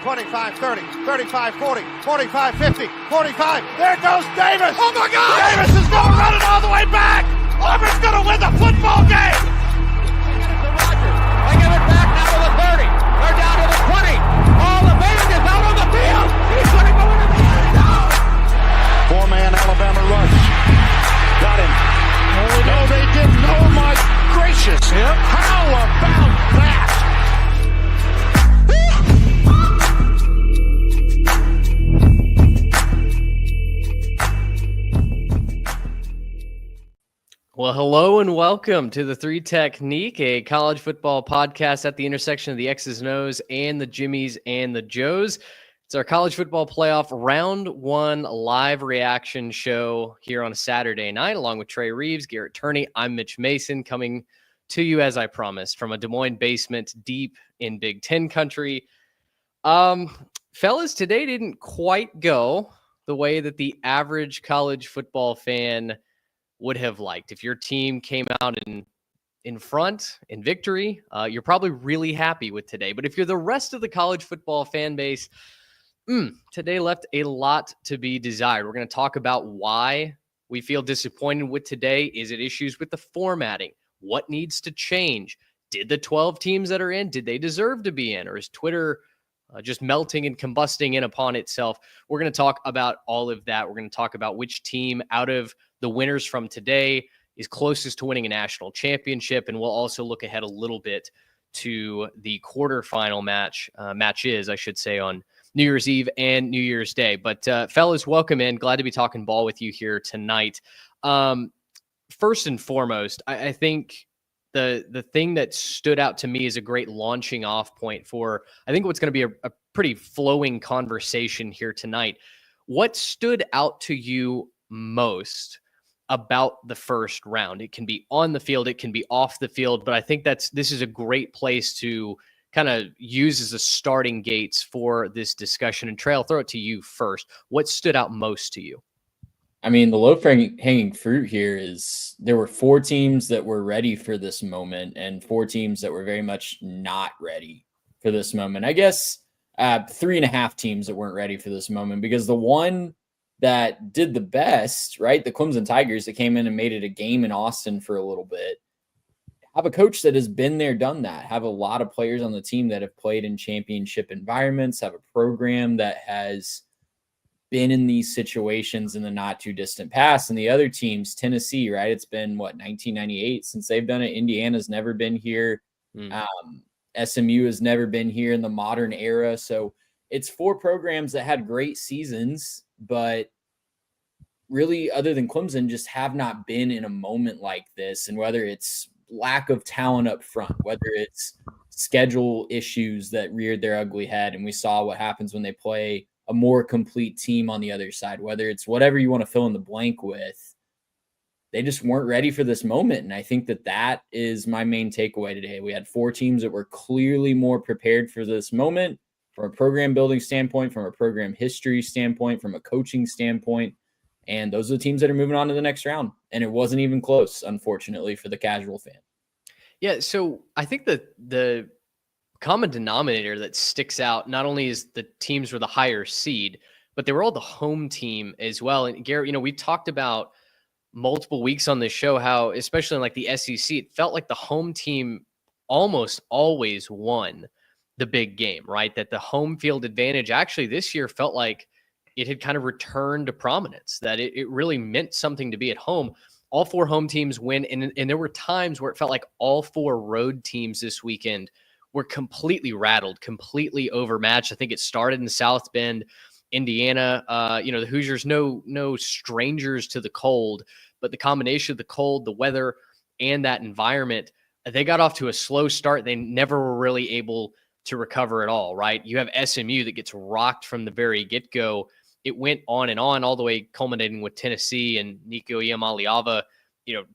25-30, 35-40, 45-50, 45. There goes Davis. Oh, my God. Davis is going to run it all the way back. Auburn's going to win the football game. They give it back now to the 30. They're down to the 20. All the band is out on the field. He's going to go into the end zone. Four-man Alabama rush. Got him. Oh, no, they didn't. Oh, my gracious. Yep. How about that? Well, hello and welcome to the Three Technique, a college football podcast at the intersection of the X's and O's and the Jimmies and the Joes. It's our college football playoff round one live reaction show here on a Saturday night, along with Trey Reeves, Garrett Turney. I'm Mitch Mason, coming to you as I promised from a Des Moines basement deep in Big Ten country. Fellas, today didn't quite go the way that the average college football fan would have liked. If your team came out in front in victory, you're probably really happy with today. But if you're the rest of the college football fan base, today left a lot to be desired. We're going to talk about why we feel disappointed with today. Is it issues with the formatting? What needs to change? Did the 12 teams that are in, did they deserve to be in? Or is Twitter just melting and combusting in upon itself? We're going to talk about all of that. We're going to talk about which team out of the winners from today is closest to winning a national championship. And we'll also look ahead a little bit to the quarterfinal matches, I should say, on New Year's Eve and New Year's Day. But fellas, welcome in. Glad to be talking ball with you here tonight. First and foremost, I think the thing that stood out to me as a great launching off point for, I think, what's going to be a pretty flowing conversation here tonight. What stood out to you most about the first round? It can be on the field, it can be off the field, but I think this is a great place to kind of use as a starting gates for this discussion. And Trey, I'll throw it to you first. What stood out most to you? I mean, the low-hanging fruit here is there were four teams that were ready for this moment and four teams that were very much not ready for this moment. I guess 3.5 teams that weren't ready for this moment, because the one that did the best, right, the Clemson Tigers that came in and made it a game in Austin for a little bit, have a coach that has been there, done that, have a lot of players on the team that have played in championship environments, have a program that has been in these situations in the not too distant past. And the other teams, Tennessee, right, it's been 1998 since they've done it. Indiana's never been here. SMU has never been here in the modern era. So it's four programs that had great seasons, but really, other than Clemson, just have not been in a moment like this. And whether it's lack of talent up front, whether it's schedule issues that reared their ugly head, and we saw what happens when they play a more complete team on the other side, whether it's whatever you want to fill in the blank with, they just weren't ready for this moment. And I think that is my main takeaway today. We had four teams that were clearly more prepared for this moment from a program building standpoint, from a program history standpoint, from a coaching standpoint. And those are the teams that are moving on to the next round. And it wasn't even close, unfortunately, for the casual fan. Yeah, so I think that the common denominator that sticks out not only is the teams were the higher seed, but they were all the home team as well. And Garrett, we talked about multiple weeks on this show how, especially in like the SEC, it felt like the home team almost always won the big game, right? That the home field advantage actually this year felt like it had kind of returned to prominence, that it really meant something to be at home. All four home teams win. And there were times where it felt like all four road teams this weekend were completely rattled, completely overmatched. I think it started in South Bend, Indiana. The Hoosiers, no strangers to the cold, but the combination of the cold, the weather, and that environment, they got off to a slow start. They never were really able to recover at all, right? You have SMU that gets rocked from the very get-go. It went on and on, all the way culminating with Tennessee and Nico Iamaleava,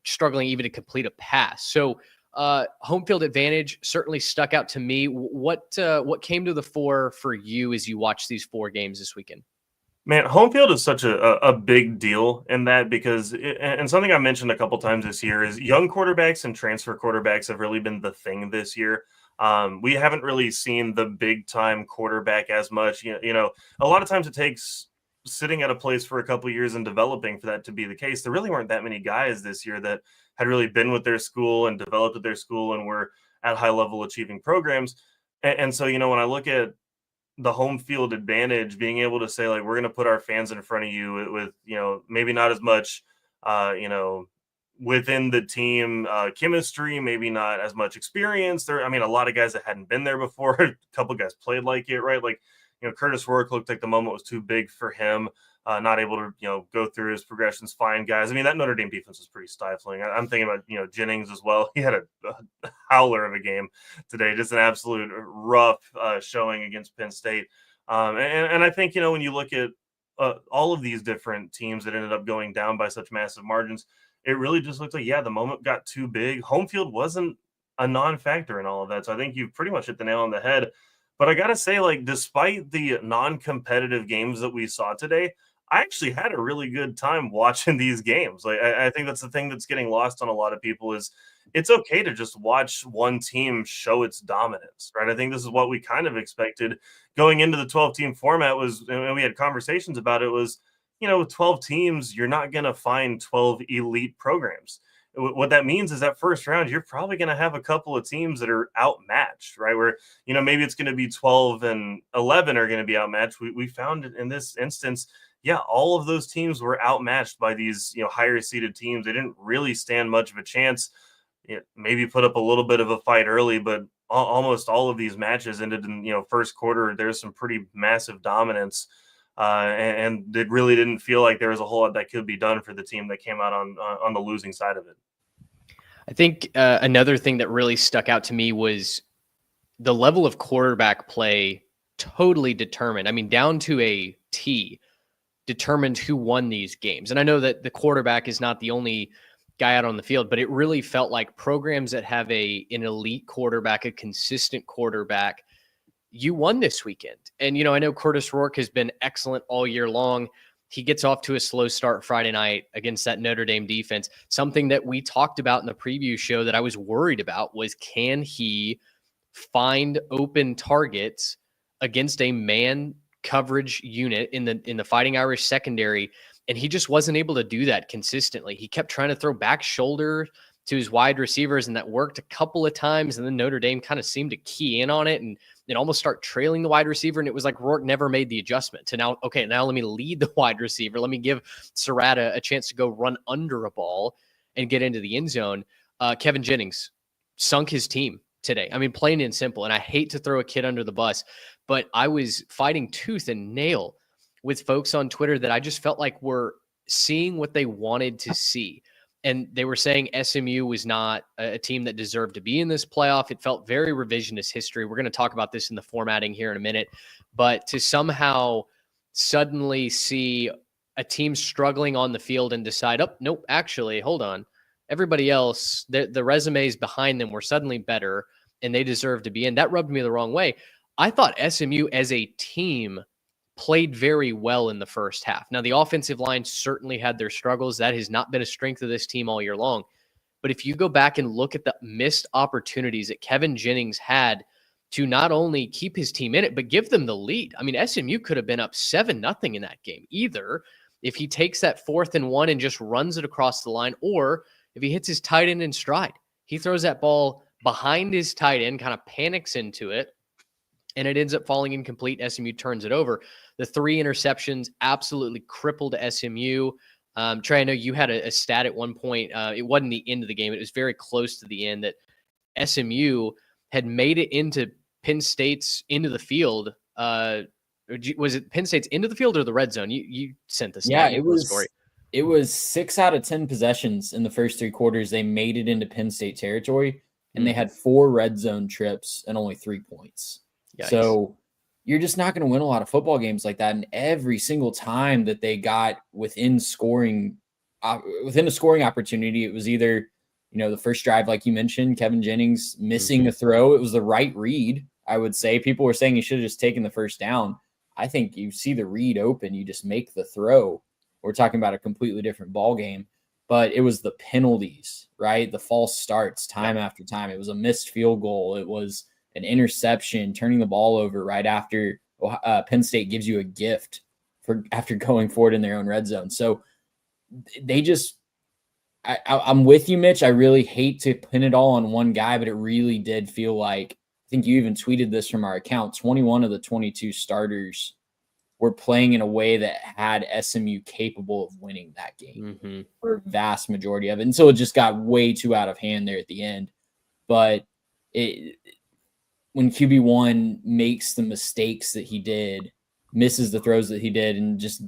struggling even to complete a pass. So home field advantage certainly stuck out to me. What came to the fore for you as you watched these four games this weekend? Man, home field is such a big deal in that, because and something I mentioned a couple times this year is young quarterbacks and transfer quarterbacks have really been the thing this year. We haven't really seen the big time quarterback as much. A lot of times it takes sitting at a place for a couple of years and developing for that to be the case. There really weren't that many guys this year that had really been with their school and developed at their school and were at high level achieving programs. And so, when I look at the home field advantage, being able to say, like, we're going to put our fans in front of you with, maybe not as much, within the team chemistry, maybe not as much experience there. I mean, a lot of guys that hadn't been there before, a couple of guys played like it, right? Like, Curtis Rourke looked like the moment was too big for him, not able to, go through his progressions, find guys. I mean, that Notre Dame defense was pretty stifling. I'm thinking about, Jennings as well. He had a howler of a game today, just an absolute rough showing against Penn State. And I think, when you look at all of these different teams that ended up going down by such massive margins, it really just looked like, the moment got too big. Home field wasn't a non-factor in all of that. So I think you've pretty much hit the nail on the head. But I got to say, like, despite the non-competitive games that we saw today, I actually had a really good time watching these games. Like, I think that's the thing that's getting lost on a lot of people is it's okay to just watch one team show its dominance, right? I think this is what we kind of expected going into the 12-team format was, and we had conversations about it, was, with 12 teams, you're not going to find 12 elite programs. What that means is that first round, you're probably going to have a couple of teams that are outmatched, right? Where, maybe it's going to be 12 and 11 are going to be outmatched. We found it in this instance. All of those teams were outmatched by these, higher seeded teams. They didn't really stand much of a chance. Maybe put up a little bit of a fight early, but almost all of these matches ended in, first quarter. There's some pretty massive dominance. And it really didn't feel like there was a whole lot that could be done for the team that came out on the losing side of it. I think another thing that really stuck out to me was the level of quarterback play totally determined. I mean, down to a T, determined who won these games. And I know that the quarterback is not the only guy out on the field, but it really felt like programs that have an elite quarterback, a consistent quarterback, you won this weekend. And, I know Curtis Rourke has been excellent all year long. He gets off to a slow start Friday night against that Notre Dame defense. Something that we talked about in the preview show that I was worried about was, can he find open targets against a man coverage unit in the Fighting Irish secondary? And he just wasn't able to do that consistently. He kept trying to throw back shoulder to his wide receivers, and that worked a couple of times. And then Notre Dame kind of seemed to key in on it and almost start trailing the wide receiver. And it was like Rourke never made the adjustment to now let me lead the wide receiver. Let me give Surratt a chance to go run under a ball and get into the end zone. Kevin Jennings sunk his team today. I mean, plain and simple. And I hate to throw a kid under the bus, but I was fighting tooth and nail with folks on Twitter that I just felt like were seeing what they wanted to see. And they were saying SMU was not a team that deserved to be in this playoff. It felt very revisionist history. We're going to talk about this in the formatting here in a minute. But to somehow suddenly see a team struggling on the field and decide, oh, nope, actually, hold on. Everybody else, the resumes behind them were suddenly better, and they deserve to be in. That rubbed me the wrong way. I thought SMU as a team played very well in the first half. Now, the offensive line certainly had their struggles. That has not been a strength of this team all year long. But if you go back and look at the missed opportunities that Kevin Jennings had to not only keep his team in it, but give them the lead. I mean, SMU could have been up 7-0 in that game, either if he takes that 4th and 1 and just runs it across the line, or if he hits his tight end in stride. He throws that ball behind his tight end, kind of panics into it, and it ends up falling incomplete. SMU turns it over. The 3 interceptions absolutely crippled SMU. Trey, I know you had a stat at one point. It wasn't the end of the game. It was very close to the end that SMU had made it into Penn State's into the field. Was it Penn State's into the field or the red zone? You sent this. Yeah, it was 6 out of 10 possessions in the first 3 quarters. They made it into Penn State territory, and they had 4 red zone trips and only 3 points. Yikes. So you're just not going to win a lot of football games like that. And every single time that they got within a scoring opportunity, it was either, the first drive, like you mentioned, Kevin Jennings missing a throw. It was the right read, I would say. People were saying he should have just taken the first down. I think you see the read open, you just make the throw. We're talking about a completely different ball game. But it was the penalties, right? The false starts time after time. It was a missed field goal. It was an interception, turning the ball over right after Penn State gives you a gift for after going forward in their own red zone. So they just, I'm with you, Mitch. I really hate to pin it all on one guy, but it really did feel like, I think you even tweeted this from our account, 21 of the 22 starters were playing in a way that had SMU capable of winning that game for a vast majority of it. And so it just got way too out of hand there at the end. But when QB1 makes the mistakes that he did, misses the throws that he did, and just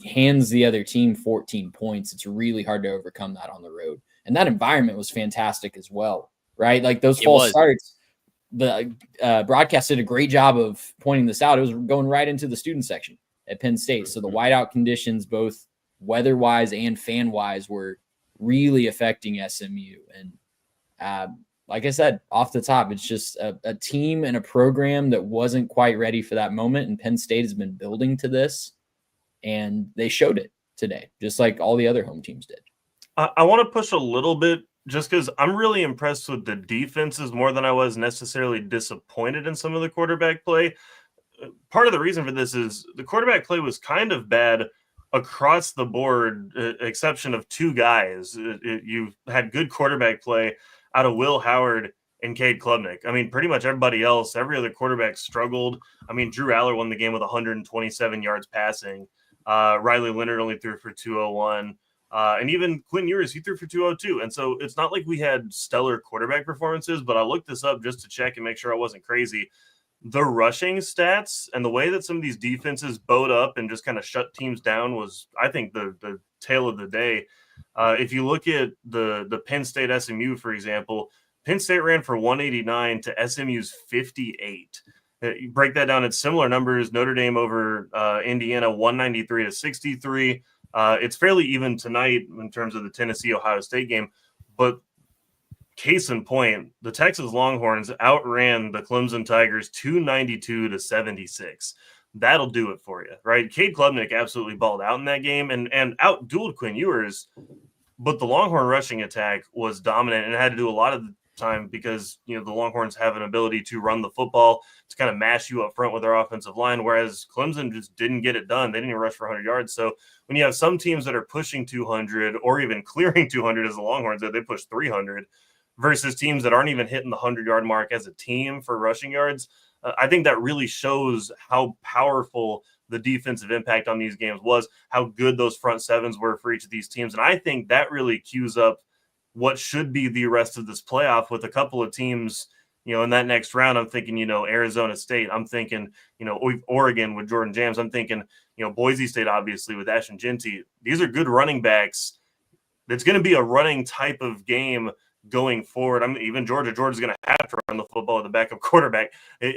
hands the other team 14 points, it's really hard to overcome that on the road. And that environment was fantastic as well, right? Like those false starts, the broadcast did a great job of pointing this out. It was going right into the student section at Penn State. So the whiteout conditions, both weather-wise and fan-wise, were really affecting SMU. And like I said, off the top, it's just a team and a program that wasn't quite ready for that moment. And Penn State has been building to this, and they showed it today, just like all the other home teams did. I want to push a little bit just because I'm really impressed with the defenses more than I was necessarily disappointed in some of the quarterback play. Part of the reason for this is the quarterback play was kind of bad across the board, exception of two guys. You had good quarterback play out of Will Howard and Cade Klubnik. I mean, pretty much everybody else, every other quarterback struggled. I mean, Drew Aller won the game with 127 yards passing. Riley Leonard only threw for 201. And even Quinn Ewers, he threw for 202. And so it's not like we had stellar quarterback performances, but I looked this up just to check and make sure I wasn't crazy. The rushing stats and the way that some of these defenses bowed up and just kind of shut teams down was, I think, the tale of the day. If you look at the Penn State SMU, for example, Penn State ran for 189 to SMU's 58. You break that down, it's similar numbers. Notre Dame over Indiana, 193 to 63. It's fairly even tonight in terms of the Tennessee-Ohio State game. But case in point, the Texas Longhorns outran the Clemson Tigers 292 to 76. That'll do it for you, right? Cade Klubnik absolutely balled out in that game and out-dueled Quinn Ewers. But the Longhorn rushing attack was dominant, and it had to do a lot of the time because, you know, the Longhorns have an ability to run the football, to kind of mash you up front with their offensive line, whereas Clemson just didn't get it done. They didn't even rush for 100 yards. So when you have some teams that are pushing 200 or even clearing 200 as the Longhorns did, they push 300 versus teams that aren't even hitting the 100-yard mark as a team for rushing yards. I think that really shows how powerful the defensive impact on these games was, how good those front sevens were for each of these teams. And I think that really cues up what should be the rest of this playoff with a couple of teams, you know, in that next round. I'm thinking, you know, Arizona State. I'm thinking, you know, Oregon with Jordan James. I'm thinking, you know, Boise State, obviously, with Ashton Jeanty. These are good running backs. It's going to be a running type of game going forward. Even Georgia's going to have to run the football with the backup quarterback.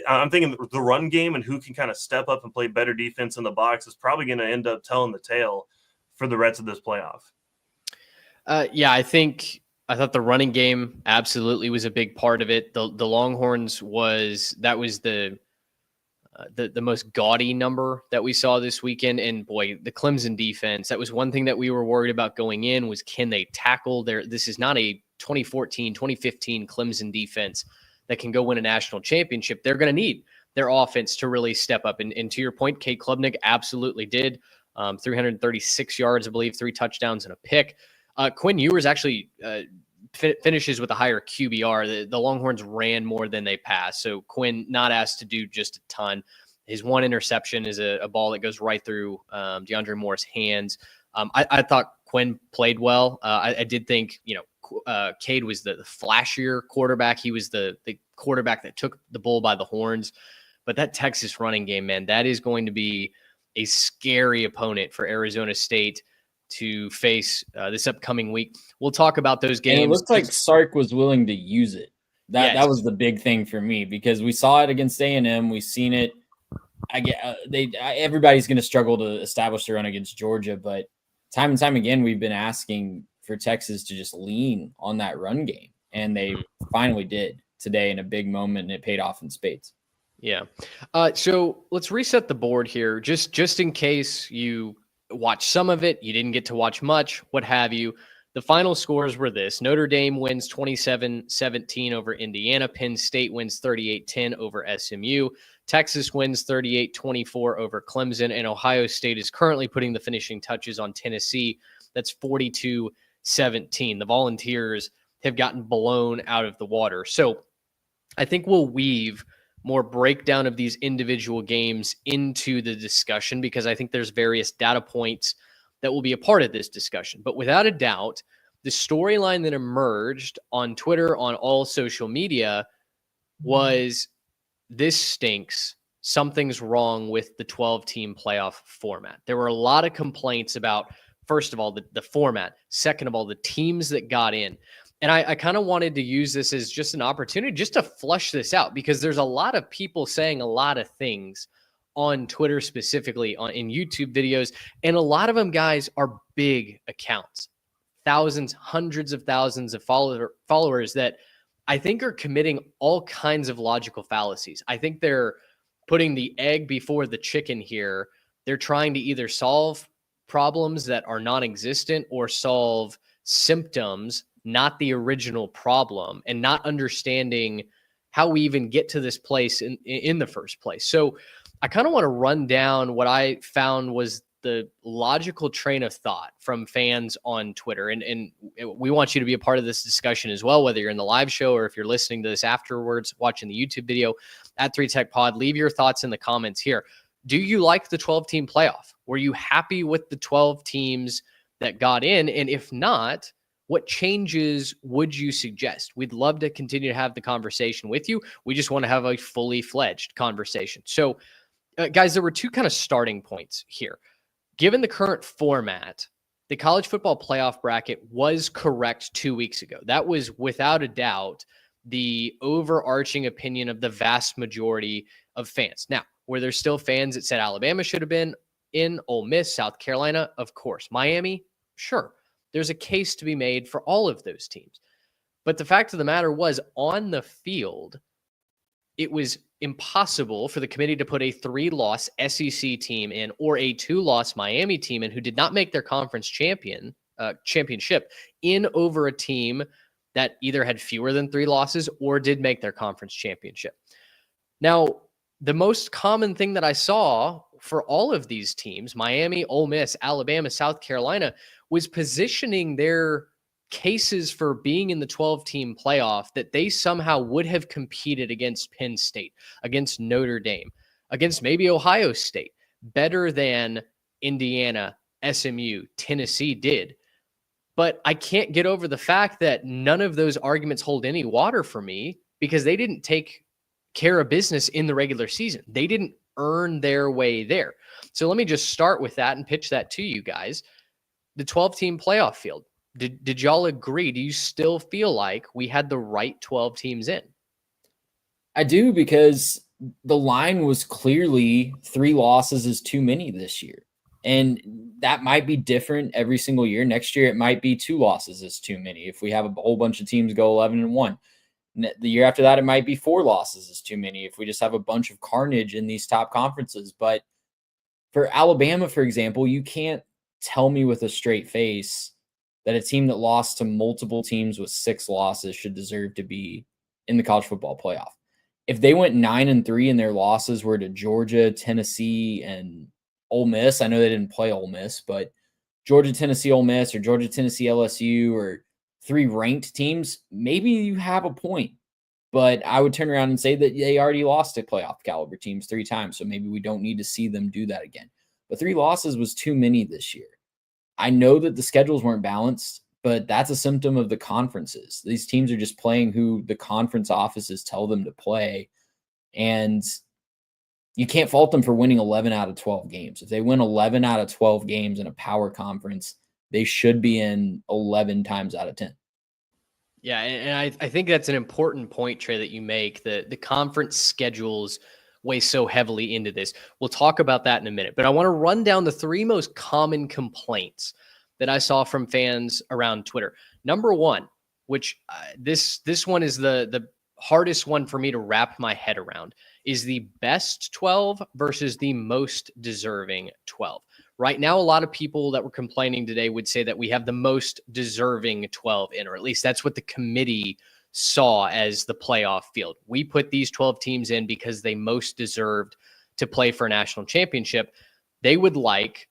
I'm thinking the run game and who can kind of step up and play better defense in the box is probably going to end up telling the tale for the rest of this playoff. Yeah, I thought the running game absolutely was a big part of it. The Longhorns was the most gaudy number that we saw this weekend. And boy, the Clemson defense, that was one thing that we were worried about going in, was can they tackle this is not a 2014, 2015 Clemson defense that can go win a national championship. They're going to need their offense to really step up. And to your point, Cade Klubnik absolutely did. 336 yards, I believe, 3 touchdowns and a pick. Quinn Ewers actually finishes with a higher QBR. The Longhorns ran more than they passed. So Quinn not asked to do just a ton. His one interception is a ball that goes right through DeAndre Moore's hands. I thought Quinn played well. I did think, you know, Cade was the flashier quarterback. He was the quarterback that took the bull by the horns. But that Texas running game, man, that is going to be a scary opponent for Arizona State to face this upcoming week. We'll talk about those games. And it looks like Sark was willing to use it. That was the big thing for me, because we saw it against A&M. We've seen it. Everybody's going to struggle to establish the run against Georgia, but time and time again, we've been asking for Texas to just lean on that run game, and they finally did today in a big moment, and it paid off in spades. Yeah. So let's reset the board here, just in case you watch some of it, you didn't get to watch much, what have you. The final scores were this. Notre Dame wins 27-17 over Indiana. Penn State wins 38-10 over SMU. Texas wins 38-24 over Clemson. And Ohio State is currently putting the finishing touches on Tennessee. That's 42-17. The Volunteers have gotten blown out of the water. So I think we'll weave more breakdown of these individual games into the discussion, because I think there's various data points that will be a part of this discussion. But without a doubt, the storyline that emerged on Twitter, on all social media, was this stinks. Something's wrong with the 12-team playoff format. There were a lot of complaints about, first of all, the format. Second of all, the teams that got in. And I kind of wanted to use this as just an opportunity just to flush this out, because there's a lot of people saying a lot of things on Twitter, specifically in YouTube videos. And a lot of them, guys, are big accounts, thousands, hundreds of thousands of followers that I think are committing all kinds of logical fallacies. I think they're putting the egg before the chicken here. They're trying to either solve problems that are non-existent or solve symptoms, not the original problem, and not understanding how we even get to this place in the first place. So I kind of want to run down what I found was the logical train of thought from fans on Twitter. And we want you to be a part of this discussion as well, whether you're in the live show or if you're listening to this afterwards, watching the YouTube video at 3Tech Pod. Leave your thoughts in the comments here. Do you like the 12-team playoff? Were you happy with the 12 teams that got in? And if not, what changes would you suggest? We'd love to continue to have the conversation with you. We just want to have a fully fledged conversation. So, guys, there were two kind of starting points here. Given the current format, the college football playoff bracket was correct 2 weeks ago. That was without a doubt the overarching opinion of the vast majority of fans. Now, were there still fans that said Alabama should have been in? Ole Miss, South Carolina, of course. Miami, sure. There's a case to be made for all of those teams. But the fact of the matter was, on the field, it was impossible for the committee to put a 3-loss SEC team in or a 2-loss Miami team in who did not make their conference championship in over a team that either had fewer than 3 losses or did make their conference championship. Now, the most common thing that I saw for all of these teams, Miami, Ole Miss, Alabama, South Carolina, was positioning their cases for being in the 12-team playoff that they somehow would have competed against Penn State, against Notre Dame, against maybe Ohio State, better than Indiana, SMU, Tennessee did. But I can't get over the fact that none of those arguments hold any water for me, because they didn't take care of business in the regular season. They didn't earn their way there. So let me just start with that and pitch that to you guys. The 12-team playoff field. Did y'all agree? Do you still feel like we had the right 12 teams in? I do, because the line was clearly 3 losses is too many this year. And that might be different every single year. Next year, it might be 2 losses is too many. If we have a whole bunch of teams go 11-1, the year after that, it might be 4 losses is too many if we just have a bunch of carnage in these top conferences. But for Alabama, for example, you can't tell me with a straight face that a team that lost to multiple teams with 6 losses should deserve to be in the college football playoff. If they went 9-3 and their losses were to Georgia, Tennessee, and Ole Miss, I know they didn't play Ole Miss, but Georgia, Tennessee, Ole Miss, or Georgia, Tennessee, LSU, or 3 ranked teams, maybe you have a point. But I would turn around and say that they already lost to playoff caliber teams 3 times, so maybe we don't need to see them do that again. But 3 losses was too many this year. I know that the schedules weren't balanced, but that's a symptom of the conferences. These teams are just playing who the conference offices tell them to play, and you can't fault them for winning 11 out of 12 games. If they win 11 out of 12 games in a power conference, they should be in 11 times out of 10. Yeah, and I think that's an important point, Trey, that you make. The conference schedules weigh so heavily into this. We'll talk about that in a minute, but I want to run down the 3 most common complaints that I saw from fans around Twitter. Number 1, which this one is the hardest one for me to wrap my head around, is the best 12 versus the most deserving 12. Right now, a lot of people that were complaining today would say that we have the most deserving 12 in, or at least that's what the committee saw as the playoff field. We put these 12 teams in because they most deserved to play for a national championship. They would like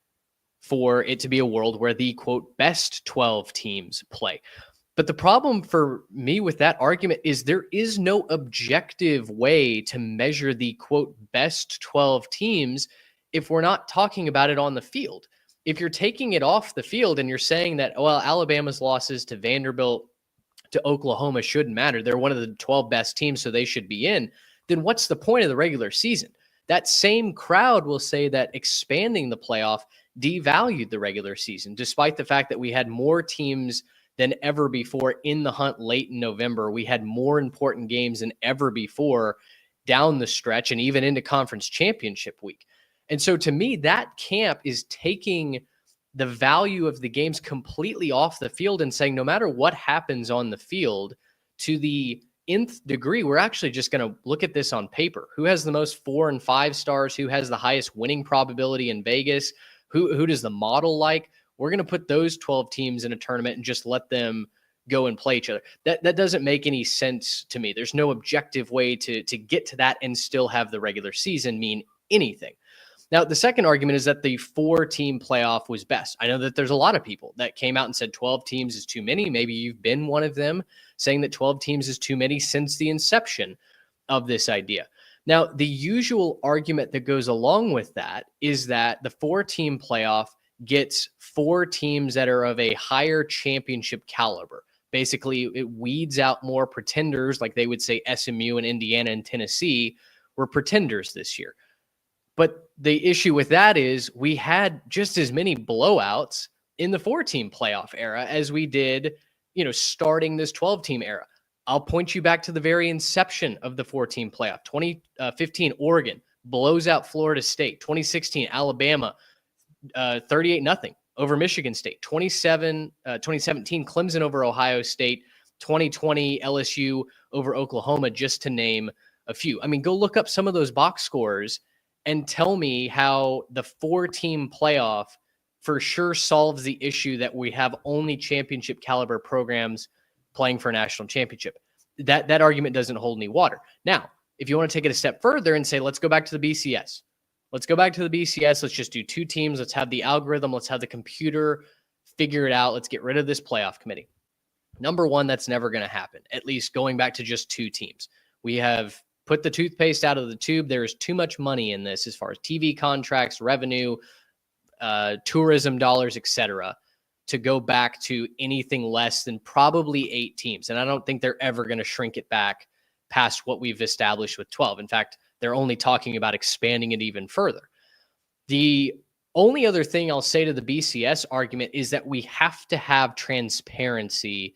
for it to be a world where the, quote, best 12 teams play. But the problem for me with that argument is there is no objective way to measure the, quote, best 12 teams if we're not talking about it on the field. If you're taking it off the field and you're saying that, well, Alabama's losses to Vanderbilt, to Oklahoma shouldn't matter, they're one of the 12 best teams, so they should be in, then what's the point of the regular season? That same crowd will say that expanding the playoff devalued the regular season, despite the fact that we had more teams than ever before in the hunt late in November. We had more important games than ever before down the stretch and even into conference championship week. And so to me, that camp is taking the value of the games completely off the field and saying, no matter what happens on the field, to the nth degree, we're actually just going to look at this on paper. Who has the most 4 and 5 stars? Who has the highest winning probability in Vegas? Who does the model like? We're going to put those 12 teams in a tournament and just let them go and play each other. That doesn't make any sense to me. There's no objective way to get to that and still have the regular season mean anything. Now, the second argument is that the 4-team playoff was best. I know that there's a lot of people that came out and said 12 teams is too many. Maybe you've been one of them saying that 12 teams is too many since the inception of this idea. Now, the usual argument that goes along with that is that the 4-team playoff gets 4 teams that are of a higher championship caliber. Basically, it weeds out more pretenders, like they would say SMU and Indiana and Tennessee were pretenders this year. But the issue with that is we had just as many blowouts in the 4-team playoff era as we did, starting this 12-team era. I'll point you back to the very inception of the 4-team playoff. 2015, Oregon blows out Florida State. 2016, Alabama, 38-0 over Michigan State. 2017, Clemson over Ohio State. 2020, LSU over Oklahoma, just to name a few. I mean, go look up some of those box scores and tell me how the 4-team playoff for sure solves the issue that we have only championship caliber programs playing for a national championship. That argument doesn't hold any water. Now, if you want to take it a step further and say, let's go back to the BCS. Let's go back to the BCS. Let's just do 2 teams. Let's have the algorithm. Let's have the computer figure it out. Let's get rid of this playoff committee. Number one, that's never going to happen, at least going back to just 2 teams. We have put the toothpaste out of the tube. There is too much money in this as far as TV contracts, revenue, tourism dollars, etc., to go back to anything less than probably 8 teams. And I don't think they're ever going to shrink it back past what we've established with 12. In fact, they're only talking about expanding it even further. The only other thing I'll say to the BCS argument is that we have to have transparency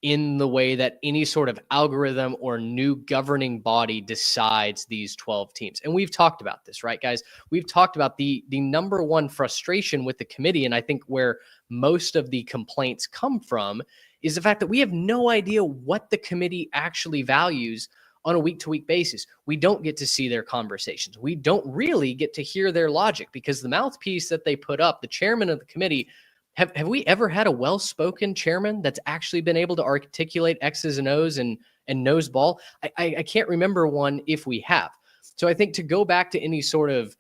in the way that any sort of algorithm or new governing body decides these 12 teams. And we've talked about this, right, guys? We've talked about the number one frustration with the committee, and I think where most of the complaints come from is the fact that we have no idea what the committee actually values on a week-to-week basis. We don't get to see their conversations. We don't really get to hear their logic because the mouthpiece that they put up, the chairman of the committee, have we ever had a well-spoken chairman that's actually been able to articulate X's and O's and knows ball? I can't remember one if we have. So I think to go back to any sort of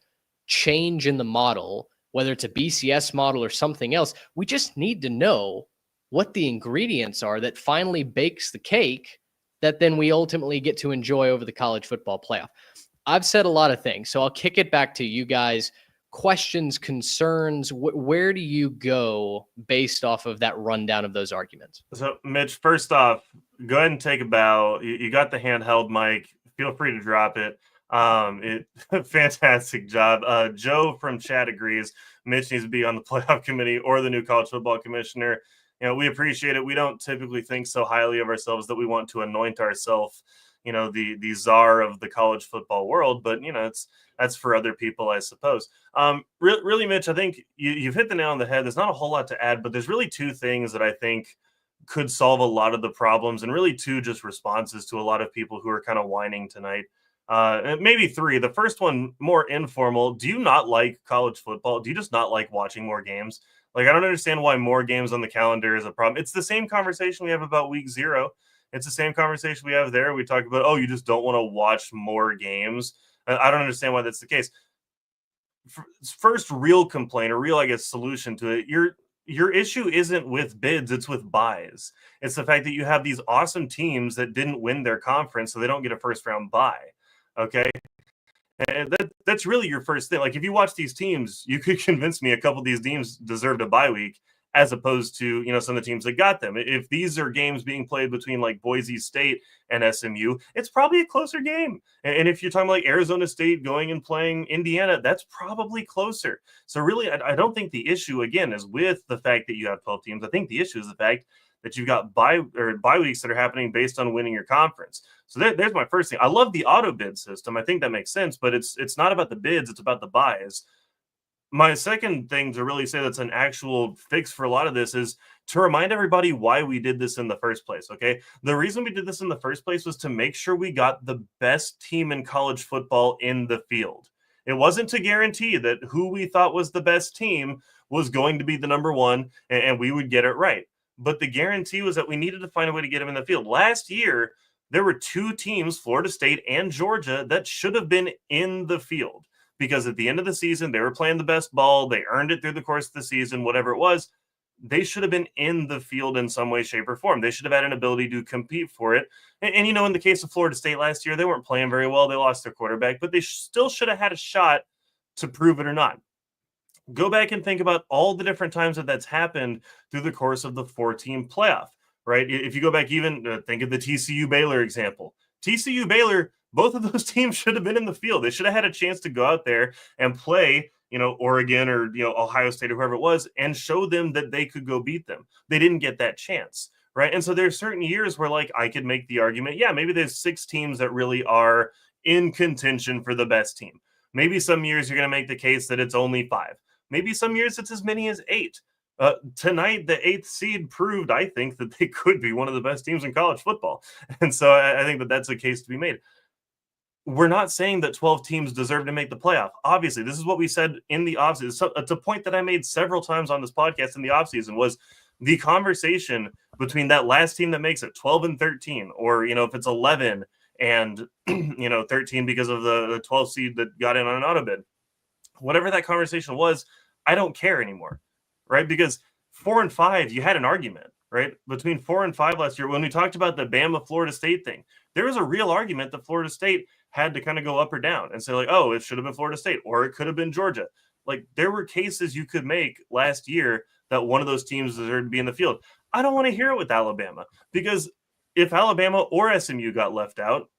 change in the model, whether it's a BCS model or something else, we just need to know what the ingredients are that finally bakes the cake that then we ultimately get to enjoy over the college football playoff. I've said a lot of things, so I'll kick it back to you guys. Questions, concerns, where do you go based off of that rundown of those arguments? So, Mitch, first off, go ahead and take a bow. You got the handheld mic. Feel free to drop it. Fantastic job. Joe from chat agrees. Mitch needs to be on the playoff committee or the new college football commissioner. We appreciate it. We don't typically think so highly of ourselves that we want to anoint ourselves, the czar of the college football world, but that's for other people, I suppose. Really, Mitch, I think you've hit the nail on the head. There's not a whole lot to add, but there's really 2 things that I think could solve a lot of the problems, and really 2 just responses to a lot of people who are kind of whining tonight. Maybe three. The first one, more informal. Do you not like college football? Do you just not like watching more games? Like, I don't understand why more games on the calendar is a problem. It's the same conversation we have about week 0. It's the same conversation we have there. We talk about, oh, you just don't want to watch more games. I don't understand why that's the case. First real complaint, or real, I guess, solution to it, your issue isn't with bids, it's with buys. It's the fact that you have these awesome teams that didn't win their conference, so they don't get a first round bye. Okay. And that's really your first thing. Like, if you watch these teams, you could convince me a couple of these teams deserved a bye week, as opposed to, some of the teams that got them. If these are games being played between like Boise State and SMU, it's probably a closer game. And if you're talking like Arizona State going and playing Indiana, that's probably closer. So really, I don't think the issue, again, is with the fact that you have 12 teams. I think the issue is the fact that you've got bye weeks that are happening based on winning your conference. So there's my first thing. I love the auto bid system. I think that makes sense, but it's not about the bids, it's about the buys. My second thing to really say that's an actual fix for a lot of this is to remind everybody why we did this in the first place, okay? The reason we did this in the first place was to make sure we got the best team in college football in the field. It wasn't to guarantee that who we thought was the best team was going to be the number one and we would get it right. But the guarantee was that we needed to find a way to get them in the field. Last year, there were two teams, Florida State and Georgia, that should have been in the field. Because at the end of the season, they were playing the best ball. They earned it through the course of the season, whatever it was. They should have been in the field in some way, shape, or form. They should have had an ability to compete for it. And in the case of Florida State last year, they weren't playing very well. They lost their quarterback, but they still should have had a shot to prove it or not. Go back and think about all the different times that that's happened through the course of the 4-team playoff, right? If you go back, even think of the TCU Baylor example. TCU Baylor, both of those teams should have been in the field. They should have had a chance to go out there and play, Oregon or, Ohio State or whoever it was, and show them that they could go beat them. They didn't get that chance, right? And so there's certain years where, like, I could make the argument, yeah, maybe there's 6 teams that really are in contention for the best team. Maybe some years you're going to make the case that it's only 5. Maybe some years it's as many as 8. Tonight, the 8th seed proved, I think, that they could be one of the best teams in college football. And so I think that that's a case to be made. We're not saying that 12 teams deserve to make the playoff. Obviously, this is what we said in the offseason. So it's a point that I made several times on this podcast in the offseason was the conversation between that last team that makes it 12 and 13, or, if it's 11 and, 13 because of the 12 seed that got in on an auto bid. Whatever that conversation was, I don't care anymore, right? Because 4 and 5, you had an argument, right? Between 4 and 5 last year, when we talked about the Bama Florida State thing, there was a real argument that Florida State had to kind of go up or down and say, like, oh, it should have been Florida State, or it could have been Georgia. Like, there were cases you could make last year that one of those teams deserved to be in the field. I don't want to hear it with Alabama, because if Alabama or SMU got left out,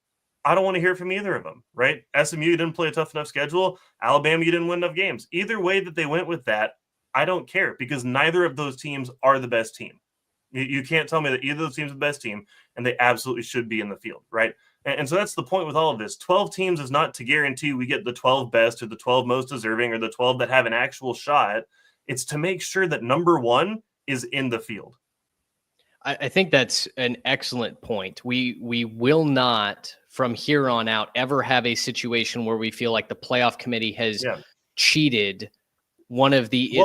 I don't want to hear from either of them, right? SMU didn't play a tough enough schedule. Alabama, you didn't win enough games. Either way that they went with that, I don't care, because neither of those teams are the best team. You can't tell me that either of those teams are the best team, and they absolutely should be in the field, right? And so that's the point with all of this. 12 teams is not to guarantee we get the 12 best or the 12 most deserving or the 12 that have an actual shot. It's to make sure that number one is in the field. I think that's an excellent point. We will not, from here on out, ever have a situation where we feel like the playoff committee has cheated one of the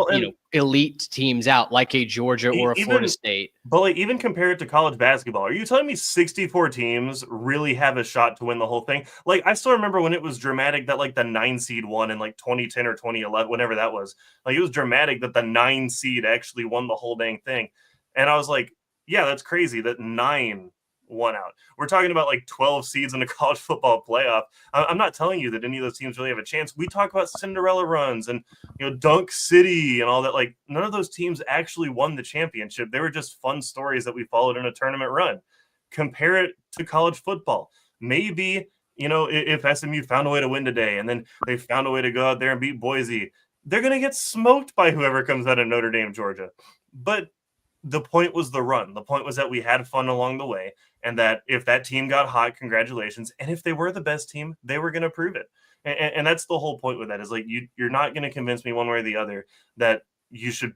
elite teams out, like a Georgia or a Florida State. But like, even compare it to college basketball. Are you telling me 64 teams really have a shot to win the whole thing? Like, I still remember when it was dramatic that like the 9 seed won in like 2010 or 2011, whenever that was. Like, it was dramatic that the 9 seed actually won the whole dang thing. And I was like, yeah, that's crazy that 9 won out. We're talking about like 12 seeds in a college football playoff. I'm not telling you that any of those teams really have a chance. We talk about Cinderella runs and, Dunk City and all that. Like, none of those teams actually won the championship. They were just fun stories that we followed in a tournament run. Compare it to college football. Maybe, if SMU found a way to win today and then they found a way to go out there and beat Boise, they're going to get smoked by whoever comes out of Notre Dame, Georgia. But the point was the run. The point was that we had fun along the way, and that if that team got hot, congratulations. And if they were the best team, they were going to prove it. And that's the whole point with that, is like, you're not going to convince me one way or the other that you should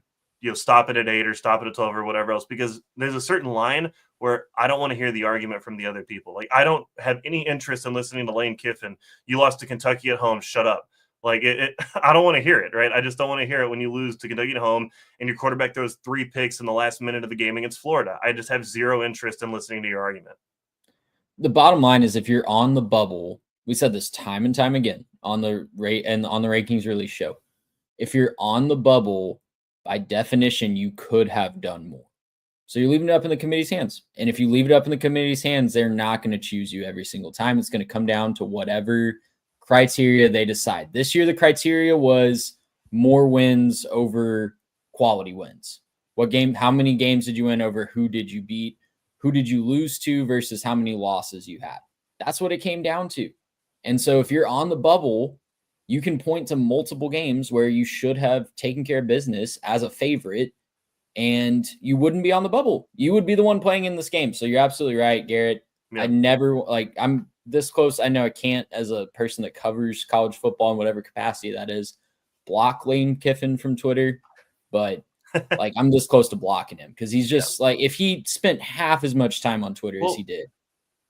stop it at 8 or stop it at 12 or whatever else, because there's a certain line where I don't want to hear the argument from the other people. Like, I don't have any interest in listening to Lane Kiffin. You lost to Kentucky at home. Shut up. Like, I don't want to hear it, right? I just don't want to hear it when you lose to Kentucky at home and your quarterback throws 3 picks in the last minute of the game against Florida. I just have zero interest in listening to your argument. The bottom line is, if you're on the bubble, we said this time and time again on the rate and on the rankings release show. If you're on the bubble, by definition, you could have done more. So you're leaving it up in the committee's hands. And if you leave it up in the committee's hands, they're not going to choose you every single time. It's going to come down to whatever criteria they decide. This year, the criteria was more wins over quality wins. How many games did you win over? Who did you beat? Who did you lose to versus how many losses you had? That's what it came down to. And so if you're on the bubble, you can point to multiple games where you should have taken care of business as a favorite, and you wouldn't be on the bubble. You would be the one playing in this game. So you're absolutely right, Garrett. Yeah. I'm this close. I know I can't, as a person that covers college football in whatever capacity that is, block Lane Kiffin from Twitter, but like, I'm this close to blocking him because he's just like, if he spent half as much time on Twitter as he did,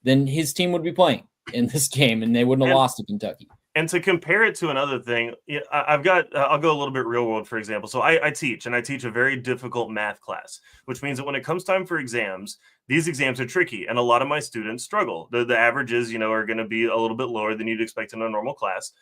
then his team would be playing in this game and they wouldn't have lost to Kentucky. And to compare it to another thing, I'll go a little bit real world, for example. So I teach a very difficult math class, which means that when it comes time for exams, these exams are tricky. And a lot of my students struggle. The averages, are going to be a little bit lower than you'd expect in a normal class.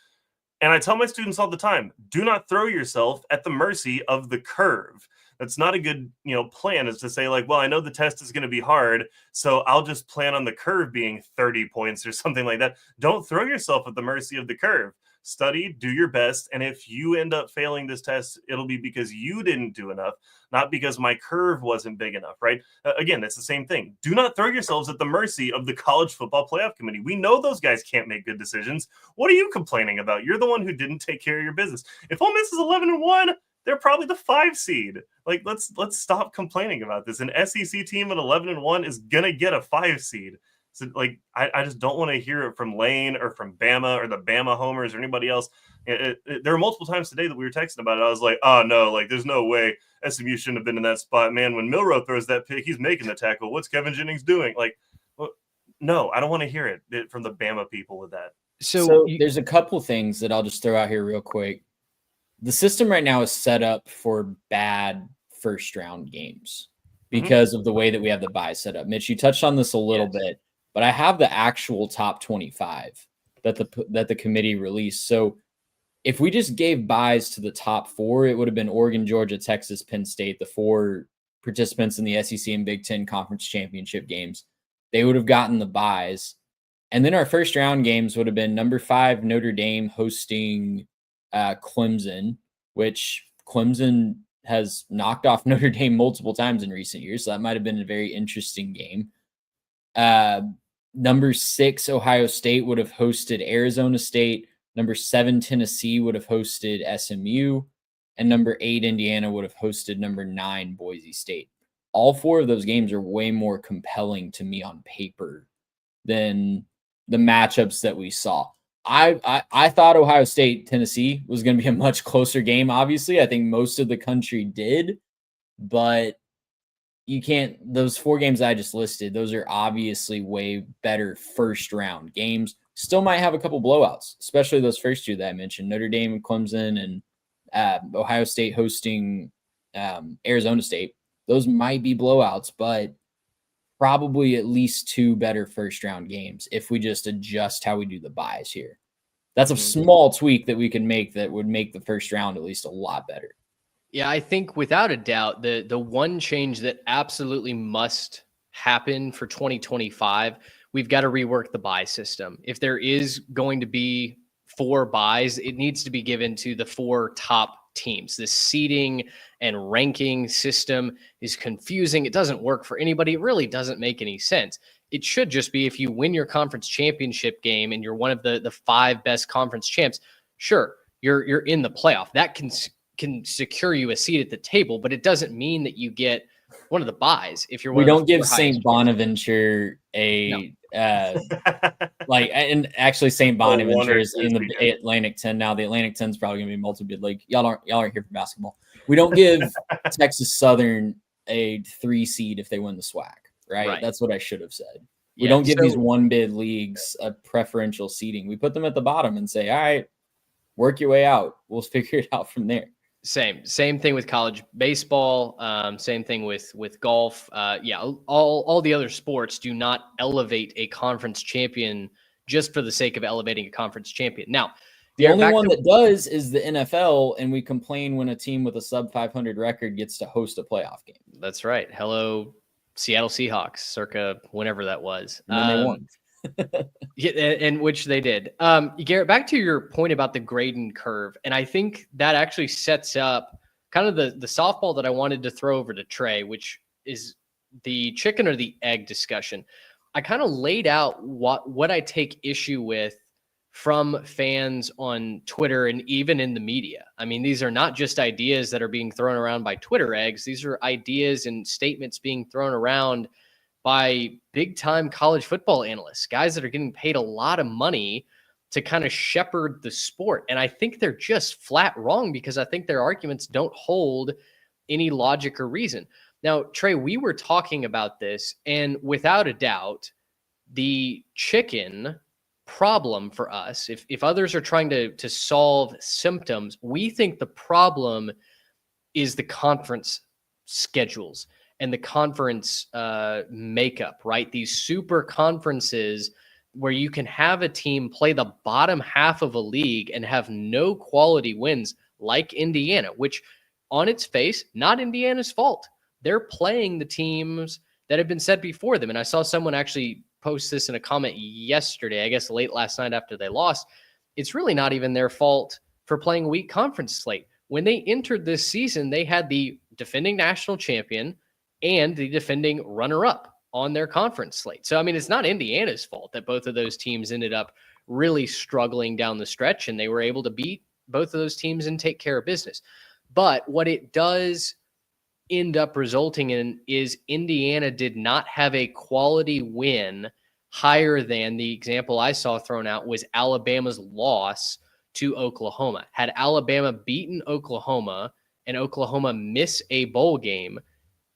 And I tell my students all the time, do not throw yourself at the mercy of the curve. That's not a good, plan, is to say like, well, I know the test is going to be hard, so I'll just plan on the curve being 30 points or something like that. Don't throw yourself at the mercy of the curve. Study, do your best. And if you end up failing this test, it'll be because you didn't do enough, not because my curve wasn't big enough, right? Again, it's the same thing. Do not throw yourselves at the mercy of the college football playoff committee. We know those guys can't make good decisions. What are you complaining about? You're the one who didn't take care of your business. If Ole Miss is 11-1, they're probably the 5 seed. Like, let's stop complaining about this. An SEC team at 11-1 is gonna get a 5 seed. So, like, I just don't want to hear it from Lane or from Bama or the Bama homers or anybody else. There were multiple times today that we were texting about it. I was like, oh no, like, there's no way SMU shouldn't have been in that spot. Man, when Milroe throws that pick, he's making the tackle. What's Kevin Jennings doing? Like, well, no, I don't want to hear it from the Bama people with that. So there's a couple things that I'll just throw out here real quick. The system right now is set up for bad first round games because of the way that we have the bye set up. Mitch, you touched on this a little bit, but I have the actual top 25 that the committee released. So if we just gave byes to the top 4, it would have been Oregon, Georgia, Texas, Penn State, the 4 participants in the SEC and Big Ten conference championship games. They would have gotten the byes. And then our first round games would have been number 5, Notre Dame hosting Clemson, which Clemson has knocked off Notre Dame multiple times in recent years. So that might have been a very interesting game. Number 6, Ohio State would have hosted Arizona State. Number 7, Tennessee would have hosted SMU. And number 8, Indiana would have hosted number 9, Boise State. All 4 of those games are way more compelling to me on paper than the matchups that we saw. I thought Ohio State, Tennessee was going to be a much closer game. Obviously, I think most of the country did, but you can't, those 4 games I just listed, those are obviously way better first round games. Still might have a couple blowouts, especially those first 2 that I mentioned, Notre Dame and Clemson, and Ohio State hosting Arizona State. Those might be blowouts, but probably at least 2 better first round games if we just adjust how we do the buys here. That's a small tweak that we can make that would make the first round at least a lot better. Yeah, I think without a doubt, the one change that absolutely must happen for 2025, we've got to rework the buy system. If there is going to be 4 buys, it needs to be given to the 4 top teams. The seeding and ranking system is confusing. It doesn't work for anybody. It really doesn't make any sense. It should just be if you win your conference championship game and you're one of the 5 best conference champs, sure, you're in the playoff. That can secure you a seat at the table, but it doesn't mean that you get one of the buys if you're one we of the don't give 4 St. Bonaventure a And actually St. Bonaventure is in the weekend. Atlantic 10 now. The Atlantic 10 is probably gonna be multi-bid league. Y'all aren't here for basketball. We don't give Texas Southern a 3 seed if they win the SWAC, right? That's what I should have said. We don't give these 1-bid leagues a preferential seeding. We put them at the bottom and say, all right, work your way out. We'll figure it out from there. Same thing with college baseball. Same thing with golf. All the other sports do not elevate a conference champion just for the sake of elevating a conference champion. Now, the only one that does is the NFL, and we complain when a team with a sub 500 record gets to host a playoff game. That's right. Hello, Seattle Seahawks, circa whenever that was. And then they won. Yeah, and which they did. Garrett, back to your point about the Graydon curve, and I think that actually sets up kind of the softball that I wanted to throw over to Trey, which is the chicken or the egg discussion. I kind of laid out what I take issue with from fans on Twitter and even in the media. I mean, these are not just ideas that are being thrown around by Twitter eggs. These are ideas and statements being thrown around by big-time college football analysts, guys that are getting paid a lot of money to kind of shepherd the sport. And I think they're just flat wrong because I think their arguments don't hold any logic or reason. Now, Trey, we were talking about this, and without a doubt, the chicken problem for us, if others are trying to solve symptoms, we think the problem is the conference schedules and the conference makeup, right? These super conferences where you can have a team play the bottom half of a league and have no quality wins like Indiana, which on its face, not Indiana's fault. They're playing the teams that have been set before them. And I saw someone actually post this in a comment yesterday, I guess late last night after they lost. It's really not even their fault for playing a weak conference slate. When they entered this season, they had the defending national champion and the defending runner-up on their conference slate. So, I mean, it's not Indiana's fault that both of those teams ended up really struggling down the stretch, and they were able to beat both of those teams and take care of business. But what it does end up resulting in is Indiana did not have a quality win higher than the example I saw thrown out was Alabama's loss to Oklahoma. Had Alabama beaten Oklahoma and Oklahoma miss a bowl game,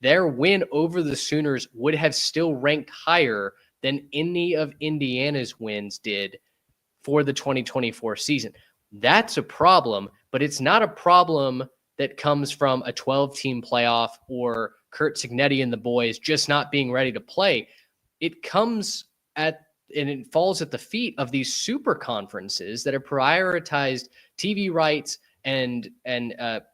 their win over the Sooners would have still ranked higher than any of Indiana's wins did for the 2024 season. That's a problem, but it's not a problem that comes from a 12-team playoff or Kurt Cignetti and the boys just not being ready to play. It comes and it falls at the feet of these super conferences that have prioritized TV rights and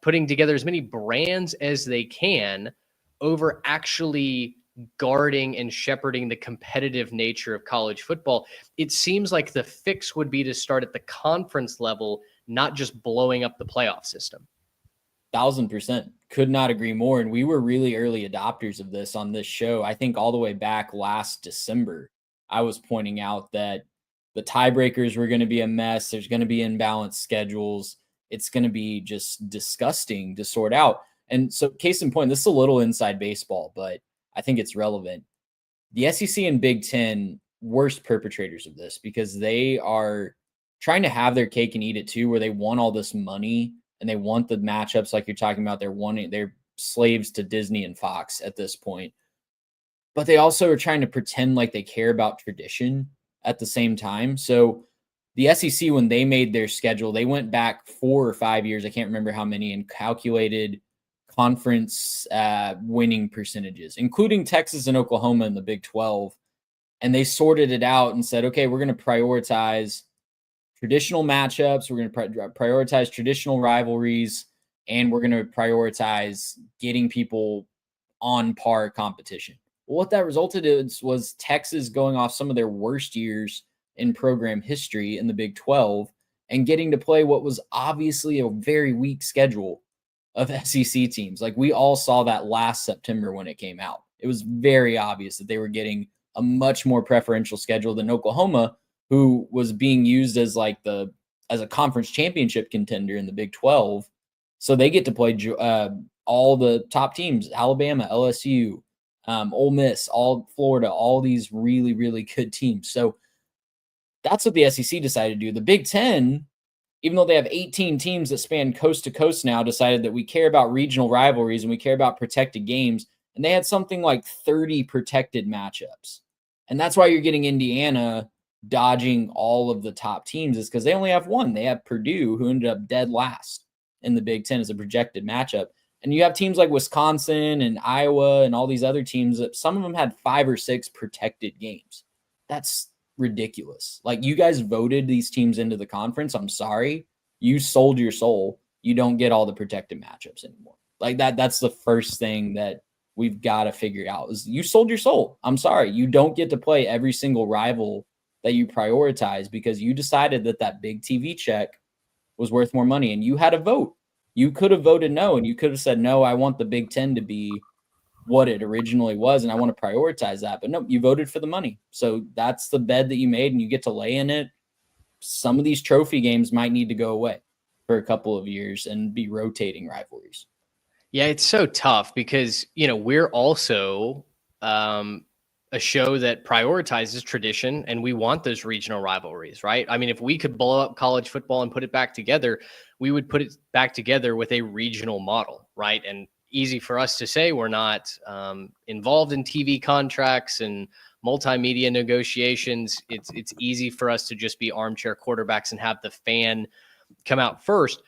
putting together as many brands as they can over actually guarding and shepherding the competitive nature of college football. It seems like the fix would be to start at the conference level, not just blowing up the playoff system. 1,000%. Could not agree more. And we were really early adopters of this on this show. I think all the way back last December, I was pointing out that the tiebreakers were going to be a mess. There's going to be imbalanced schedules. It's going to be just disgusting to sort out. And so case in point, this is a little inside baseball, but I think it's relevant. The SEC and Big Ten, worst perpetrators of this because they are trying to have their cake and eat it too, where they want all this money and they want the matchups like you're talking about. They're slaves to Disney and Fox at this point. But they also are trying to pretend like they care about tradition at the same time. So the SEC, when they made their schedule, they went back 4 or 5 years, I can't remember how many, and calculated conference winning percentages, including Texas and Oklahoma in the Big 12. And they sorted it out and said, okay, we're going to prioritize traditional matchups. We're going to prioritize traditional rivalries, and we're going to prioritize getting people on par competition. Well, what that resulted in was Texas going off some of their worst years in program history in the Big 12 and getting to play what was obviously a very weak schedule of SEC teams. Like we all saw that last September when it came out. It was very obvious that they were getting a much more preferential schedule than Oklahoma, who was being used as as a conference championship contender in the Big 12. So they get to play all the top teams, Alabama, LSU, Ole Miss, all Florida, all these really, really good teams. So that's what the SEC decided to do. The Big Ten, even though they have 18 teams that span coast to coast now, decided that we care about regional rivalries and we care about protected games. And they had something like 30 protected matchups. And that's why you're getting Indiana dodging all of the top teams, is because they only have one. They have Purdue, who ended up dead last in the Big Ten as a projected matchup. And you have teams like Wisconsin and Iowa and all these other teams that some of them had 5 or 6 protected games. That's ridiculous. Like, you guys voted these teams into the conference. I'm sorry. You sold your soul. You don't get all the protected matchups anymore. Like that's the first thing that we've got to figure out, is you sold your soul. I'm sorry. You don't get to play every single rival that you prioritize because you decided that that big TV check was worth more money, and you had a vote. You could have voted no, and you could have said, no, I want the Big Ten to be what it originally was, and I want to prioritize that. But no, you voted for the money. So that's the bed that you made, and you get to lay in it. Some of these trophy games might need to go away for a couple of years and be rotating rivalries. Yeah, it's so tough because, we're also a show that prioritizes tradition, and we want those regional rivalries, right? I mean, if we could blow up college football and put it back together, we would put it back together with a regional model, right? And easy for us to say, we're not involved in TV contracts and multimedia negotiations. It's easy for us to just be armchair quarterbacks and have the fan come out first.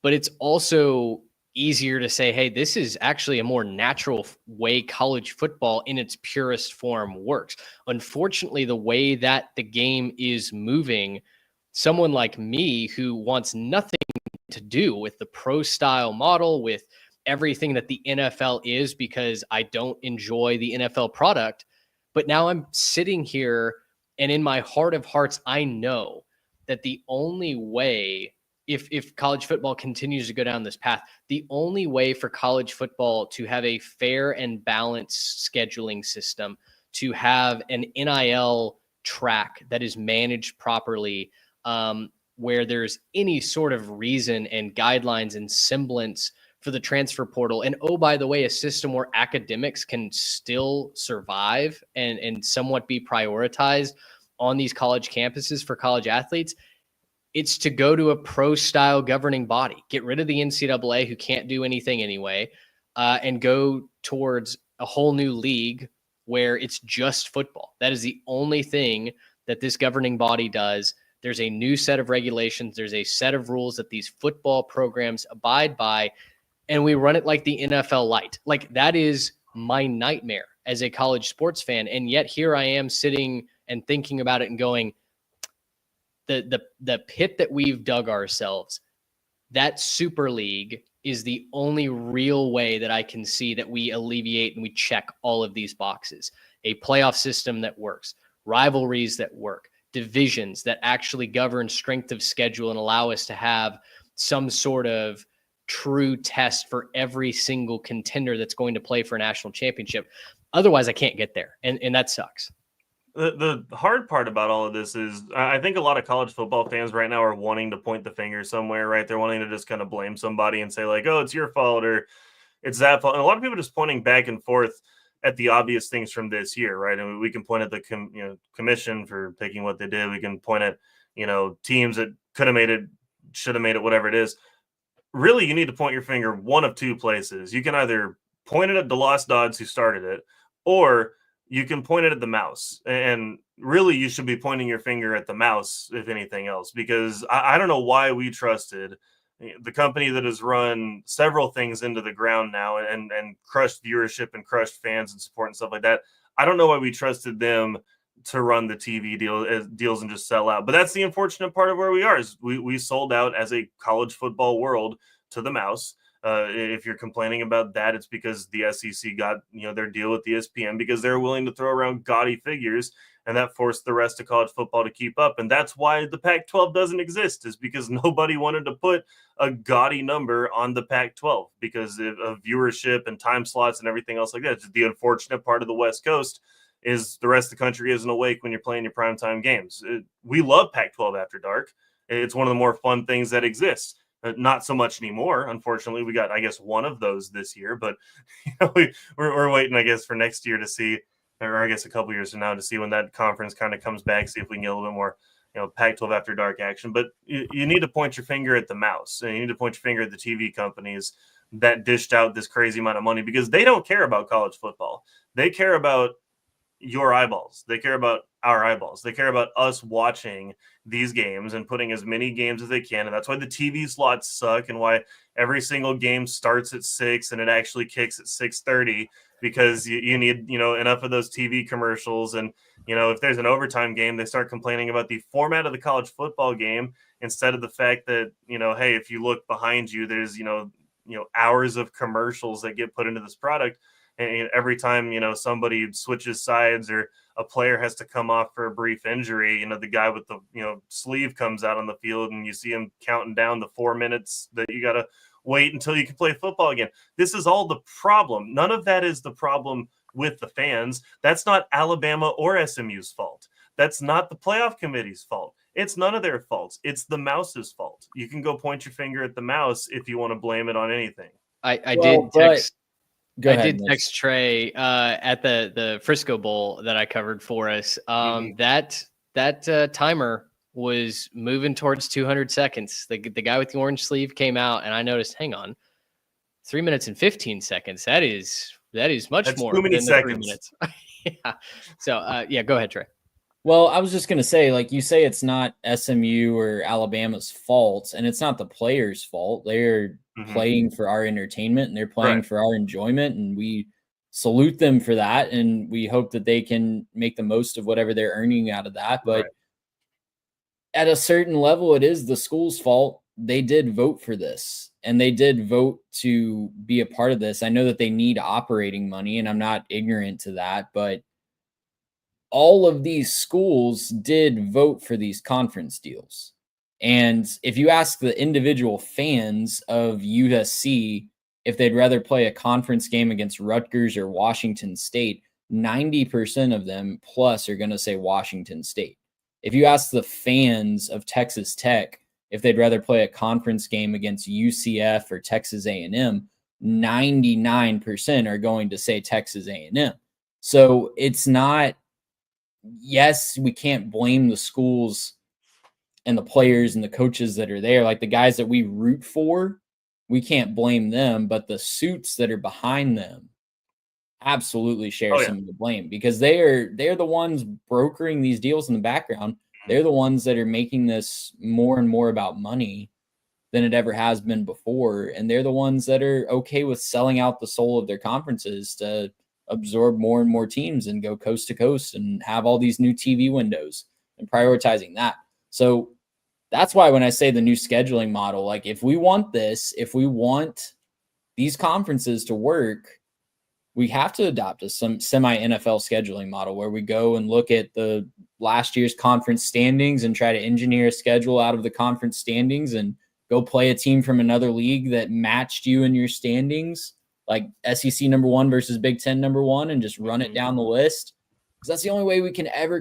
But it's also easier to say, hey, this is actually a more natural way college football in its purest form works. Unfortunately, the way that the game is moving, someone like me who wants nothing to do with the pro style model, with everything that the NFL is, because I don't enjoy the NFL product. But now I'm sitting here, and in my heart of hearts, I know that the only way, if college football continues to go down this path, the only way for college football to have a fair and balanced scheduling system, to have an NIL track that is managed properly, where there's any sort of reason and guidelines and semblance for the transfer portal. And oh, by the way, a system where academics can still survive and somewhat be prioritized on these college campuses for college athletes. It's to go to a pro-style governing body, get rid of the NCAA, who can't do anything anyway, and go towards a whole new league where it's just football. That is the only thing that this governing body does. There's a new set of regulations. There's a set of rules that these football programs abide by, and we run it like the NFL light. Like, that is my nightmare as a college sports fan. And yet here I am sitting and thinking about it and going, the pit that we've dug ourselves, that Super League is the only real way that I can see that we alleviate and we check all of these boxes. A playoff system that works, rivalries that work, divisions that actually govern strength of schedule and allow us to have some sort of true test for every single contender that's going to play for a national championship. Otherwise, I can't get there. And that sucks. The hard part about all of this is I think a lot of college football fans right now are wanting to point the finger somewhere, right? They're wanting to just kind of blame somebody and say, like, oh, it's your fault or it's that fault. And a lot of people are just pointing back and forth at the obvious things from this year, right? I mean, we can point at the commission for picking what they did. We can point at, teams that could have made it, should have made it, whatever it is. Really, you need to point your finger one of two places. You can either point it at the Lost Dodds who started it, or you can point it at the mouse. And really, you should be pointing your finger at the mouse, if anything else, because I don't know why we trusted the company that has run several things into the ground now and crushed viewership and crushed fans and support and stuff like that. I don't know why we trusted them to run the TV deals and just sell out. But that's the unfortunate part of where we are, is we sold out as a college football world to the mouse. If you're complaining about that, it's because the SEC got their deal with ESPN because they're willing to throw around gaudy figures, and that forced the rest of college football to keep up. And that's why the Pac-12 doesn't exist, is because nobody wanted to put a gaudy number on the Pac-12 because of viewership and time slots and everything else like that. It's the unfortunate part of the West Coast is the rest of the country isn't awake when you're playing your primetime games. We love Pac-12 After Dark. It's one of the more fun things that exists. Not so much anymore. Unfortunately, we got, I guess, one of those this year, but we're waiting, I guess, for next year to see, or I guess a couple years from now to see when that conference kind of comes back, see if we can get a little bit more, Pac-12 after dark action. But you need to point your finger at the mouse, and you need to point your finger at the TV companies that dished out this crazy amount of money, because they don't care about college football. They care about your eyeballs. They care about our eyeballs. They care about us watching these games and putting as many games as they can. And that's why the TV slots suck, and why every single game starts at 6 and it actually kicks at 6:30, because you need, enough of those TV commercials. And, if there's an overtime game, they start complaining about the format of the college football game instead of the fact that, hey, if you look behind you, there's, hours of commercials that get put into this product. And every time, somebody switches sides or a player has to come off for a brief injury, the guy with the, sleeve comes out on the field, and you see him counting down the 4 minutes that you got to wait until you can play football again. This is all the problem. None of that is the problem with the fans. That's not Alabama or SMU's fault. That's not the playoff committee's fault. It's none of their faults. It's the mouse's fault. You can go point your finger at the mouse if you want to blame it on anything. I did text. Go ahead, I did text Trey at the Frisco Bowl that I covered for us. That timer was moving towards 200 seconds. The guy with the orange sleeve came out, and I noticed, hang on, 3 minutes and 15 seconds. That is much more too many than seconds. 3 minutes. Yeah. So go ahead, Trey. Well, I was just going to say, like you say, it's not SMU or Alabama's fault, and it's not the players' fault. They're playing for our entertainment, and they're playing for our enjoyment, and we salute them for that, and we hope that they can make the most of whatever they're earning out of that. But at a certain level, it is the school's fault. They did vote for this, and they did vote to be a part of this. I know that they need operating money, and I'm not ignorant to that, but all of these schools did vote for these conference deals. And if you ask the individual fans of USC if they'd rather play a conference game against Rutgers or Washington State, 90% of them plus are going to say Washington State. If you ask the fans of Texas Tech if they'd rather play a conference game against UCF or Texas A&M, 99% are going to say Texas A&M. So it's not, yes, we can't blame the schools and the players and the coaches that are there. Like the guys that we root for, we can't blame them, but the suits that are behind them absolutely share some of the blame, because they're the ones brokering these deals in the background. They're the ones that are making this more and more about money than it ever has been before. And they're the ones that are okay with selling out the soul of their conferences to absorb more and more teams and go coast to coast and have all these new TV windows and prioritizing that. So that's why when I say the new scheduling model, like if we want these conferences to work, we have to adopt a semi-NFL scheduling model where we go and look at the last year's conference standings and try to engineer a schedule out of the conference standings and go play a team from another league that matched you in your standings, like SEC number 1 versus Big Ten number 1, and just run it down the list. Because that's the only way we can ever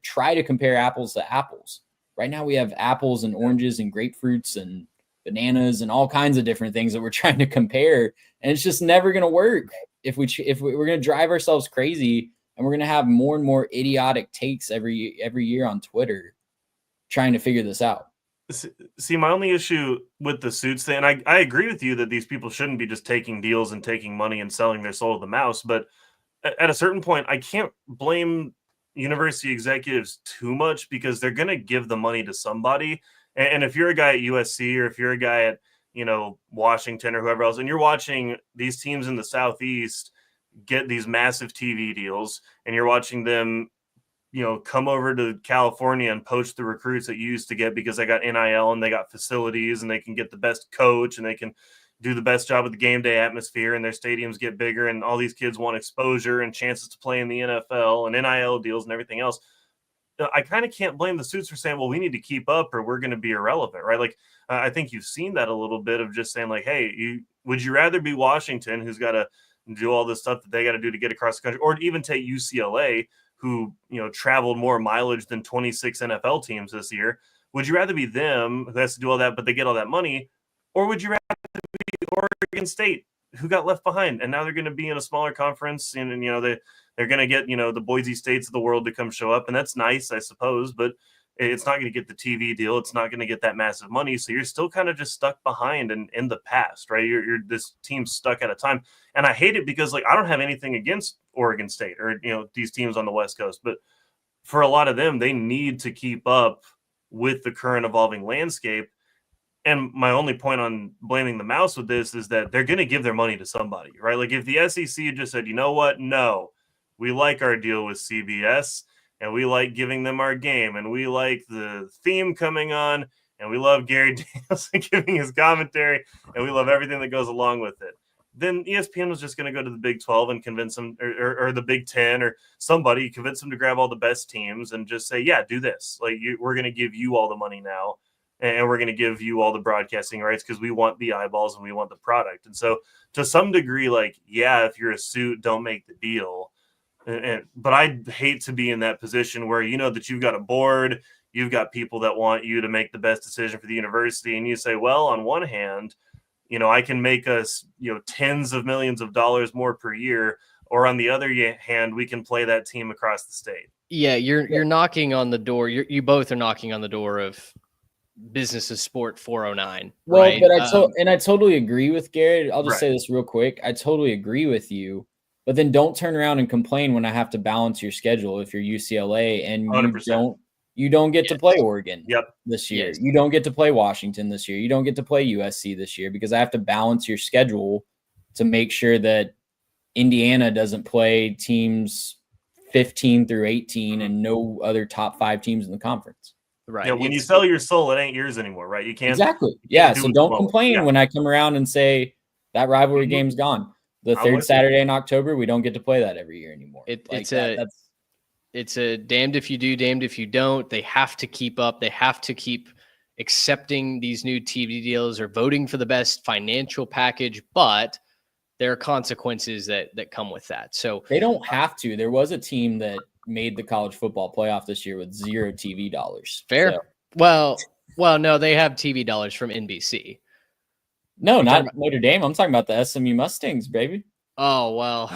try to compare apples to apples. Right now we have apples and oranges and grapefruits and bananas and all kinds of different things that we're trying to compare. And it's just never going to work if we're going to drive ourselves crazy, and we're going to have more and more idiotic takes every year on Twitter trying to figure this out. See, my only issue with the suits thing, and I agree with you that these people shouldn't be just taking deals and taking money and selling their soul to the mouse. But at a certain point, I can't blame university executives too much, because they're going to give the money to somebody. And if you're a guy at USC, or if you're a guy at, Washington or whoever else, and you're watching these teams in the Southeast get these massive TV deals, and you're watching them, come over to California and poach the recruits that you used to get because they got NIL and they got facilities and they can get the best coach and they can do the best job with the game day atmosphere, and their stadiums get bigger, and all these kids want exposure and chances to play in the NFL and NIL deals and everything else. I kind of can't blame the suits for saying, well, we need to keep up or we're going to be irrelevant, right? Like, I think you've seen that a little bit of just saying like, hey, would you rather be Washington, who's got to do all this stuff that they got to do to get across the country, or even take UCLA, who, traveled more mileage than 26 NFL teams this year? Would you rather be them, who has to do all that, but they get all that money, Or would you rather be Oregon State, who got left behind, and now they're going to be in a smaller conference, and they're going to get the Boise States of the world to come show up, and that's nice, I suppose, but it's not going to get the TV deal. It's not going to get that massive money, so you're still kind of just stuck behind in the past, right? You're this team's stuck at a time, and I hate it because I don't have anything against Oregon State or these teams on the West Coast, but for a lot of them, they need to keep up with the current evolving landscape. And my only point on blaming the mouse with this is that they're going to give their money to somebody, right? Like if the SEC just said, you know what? No, we like our deal with CBS and we like giving them our game and we like the theme coming on and we love Gary Danielson giving his commentary and we love everything that goes along with it. Then ESPN was just going to go to the Big 12 and convince them or the Big 10 or somebody, convince them to grab all the best teams and just say, yeah, do this. We're going to give you all the money now. And we're going to give you all the broadcasting rights because we want the eyeballs and we want the product. And so to some degree, yeah, if you're a suit, don't make the deal. But I hate to be in that position where that you've got a board, you've got people that want you to make the best decision for the university. And you say, well, on one hand, I can make us, tens of millions of dollars more per year. Or on the other hand, we can play that team across the state. Yeah, you're knocking on the door. You both are knocking on the door of Business of Sport 409. Well, right? but I totally agree with Garrett. I'll just Right. say this real quick. I totally agree with you, but then don't turn around and complain when I have to balance your schedule if you're UCLA and 100%. you don't get to play Oregon Yep. this year. Yes. You don't get to play Washington this year. You don't get to play USC this year because I have to balance your schedule to make sure that Indiana doesn't play teams 15 through 18 and no other top 5 teams in the conference. Right. Yeah, when you sell your soul, it ain't yours anymore, right? You can't Exactly. Yeah. do So it don't well. complain Yeah. when I come around and say that rivalry Mhm. game's gone. The I'm third with you. Saturday in October, we don't get to play that every year anymore. It's a damned if you do, damned if you don't. They have to keep up. They have to keep accepting these new TV deals or voting for the best financial package, but there are consequences that come with that. So they don't have to. There was a team that made the college football playoff this year with 0 TV dollars. fair. So, Well, no, they have TV dollars from NBC. no, You're not talking about- Notre Dame. I'm talking about the SMU Mustangs, baby. Oh, well.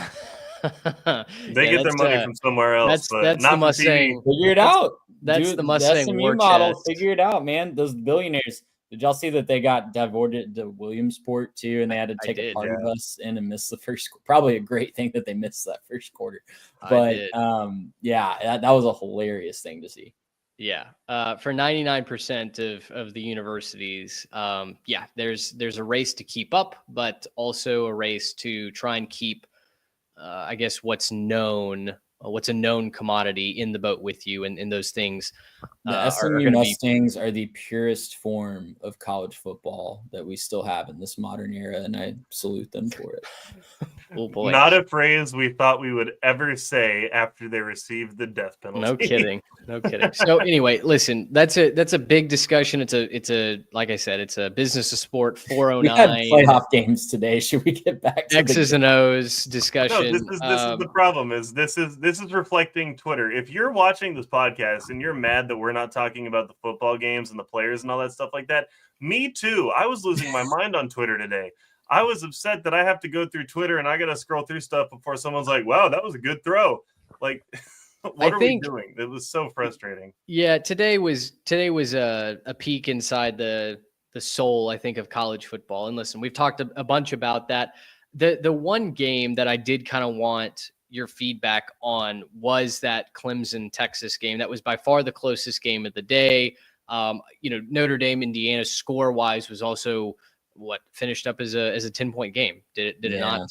They get their money from somewhere else, but that's not the from Mustang. TV. Figure it out. That's Do the Mustang SMU war model. chest. Figure it out, man. Those billionaires. Did y'all see that they got diverted to Williamsport too, and they had to I take did, a party yeah. bus in and miss the first? Probably a great thing that they missed that first quarter. I But did. yeah, that was a hilarious thing to see. Yeah. For 99% of the universities, yeah, there's a race to keep up, but also a race to try and keep, I guess, what's a known commodity in the boat with you, and those things. The are SMU gonna be- Mustangs are the purest form of college football that we still have in this modern era, and I salute them for it. Oh boy. Not a phrase we thought we would ever say after they received the death penalty. No kidding. No kidding. So anyway, listen, that's a big discussion. It's a like I said, it's a Business of Sport We had 409 playoff games today. Should we get back to X's and O's No, discussion. this is the problem. This is reflecting Twitter. If you're watching this podcast and you're mad that we're not talking about the football games and the players and all that stuff like that, me too. I was losing my mind on Twitter today. I was upset that I have to go through Twitter and I got to scroll through stuff before someone's like, "Wow, that was a good throw." Like, what are we doing? It was so frustrating. Yeah, today was a peek inside the soul, I think, of college football. And listen, we've talked a bunch about that. The one game that I did kind of want your feedback on was that Clemson Texas game. That was by far the closest game of the day. Notre Dame Indiana score wise was also finished up as a 10-point game. Did it not?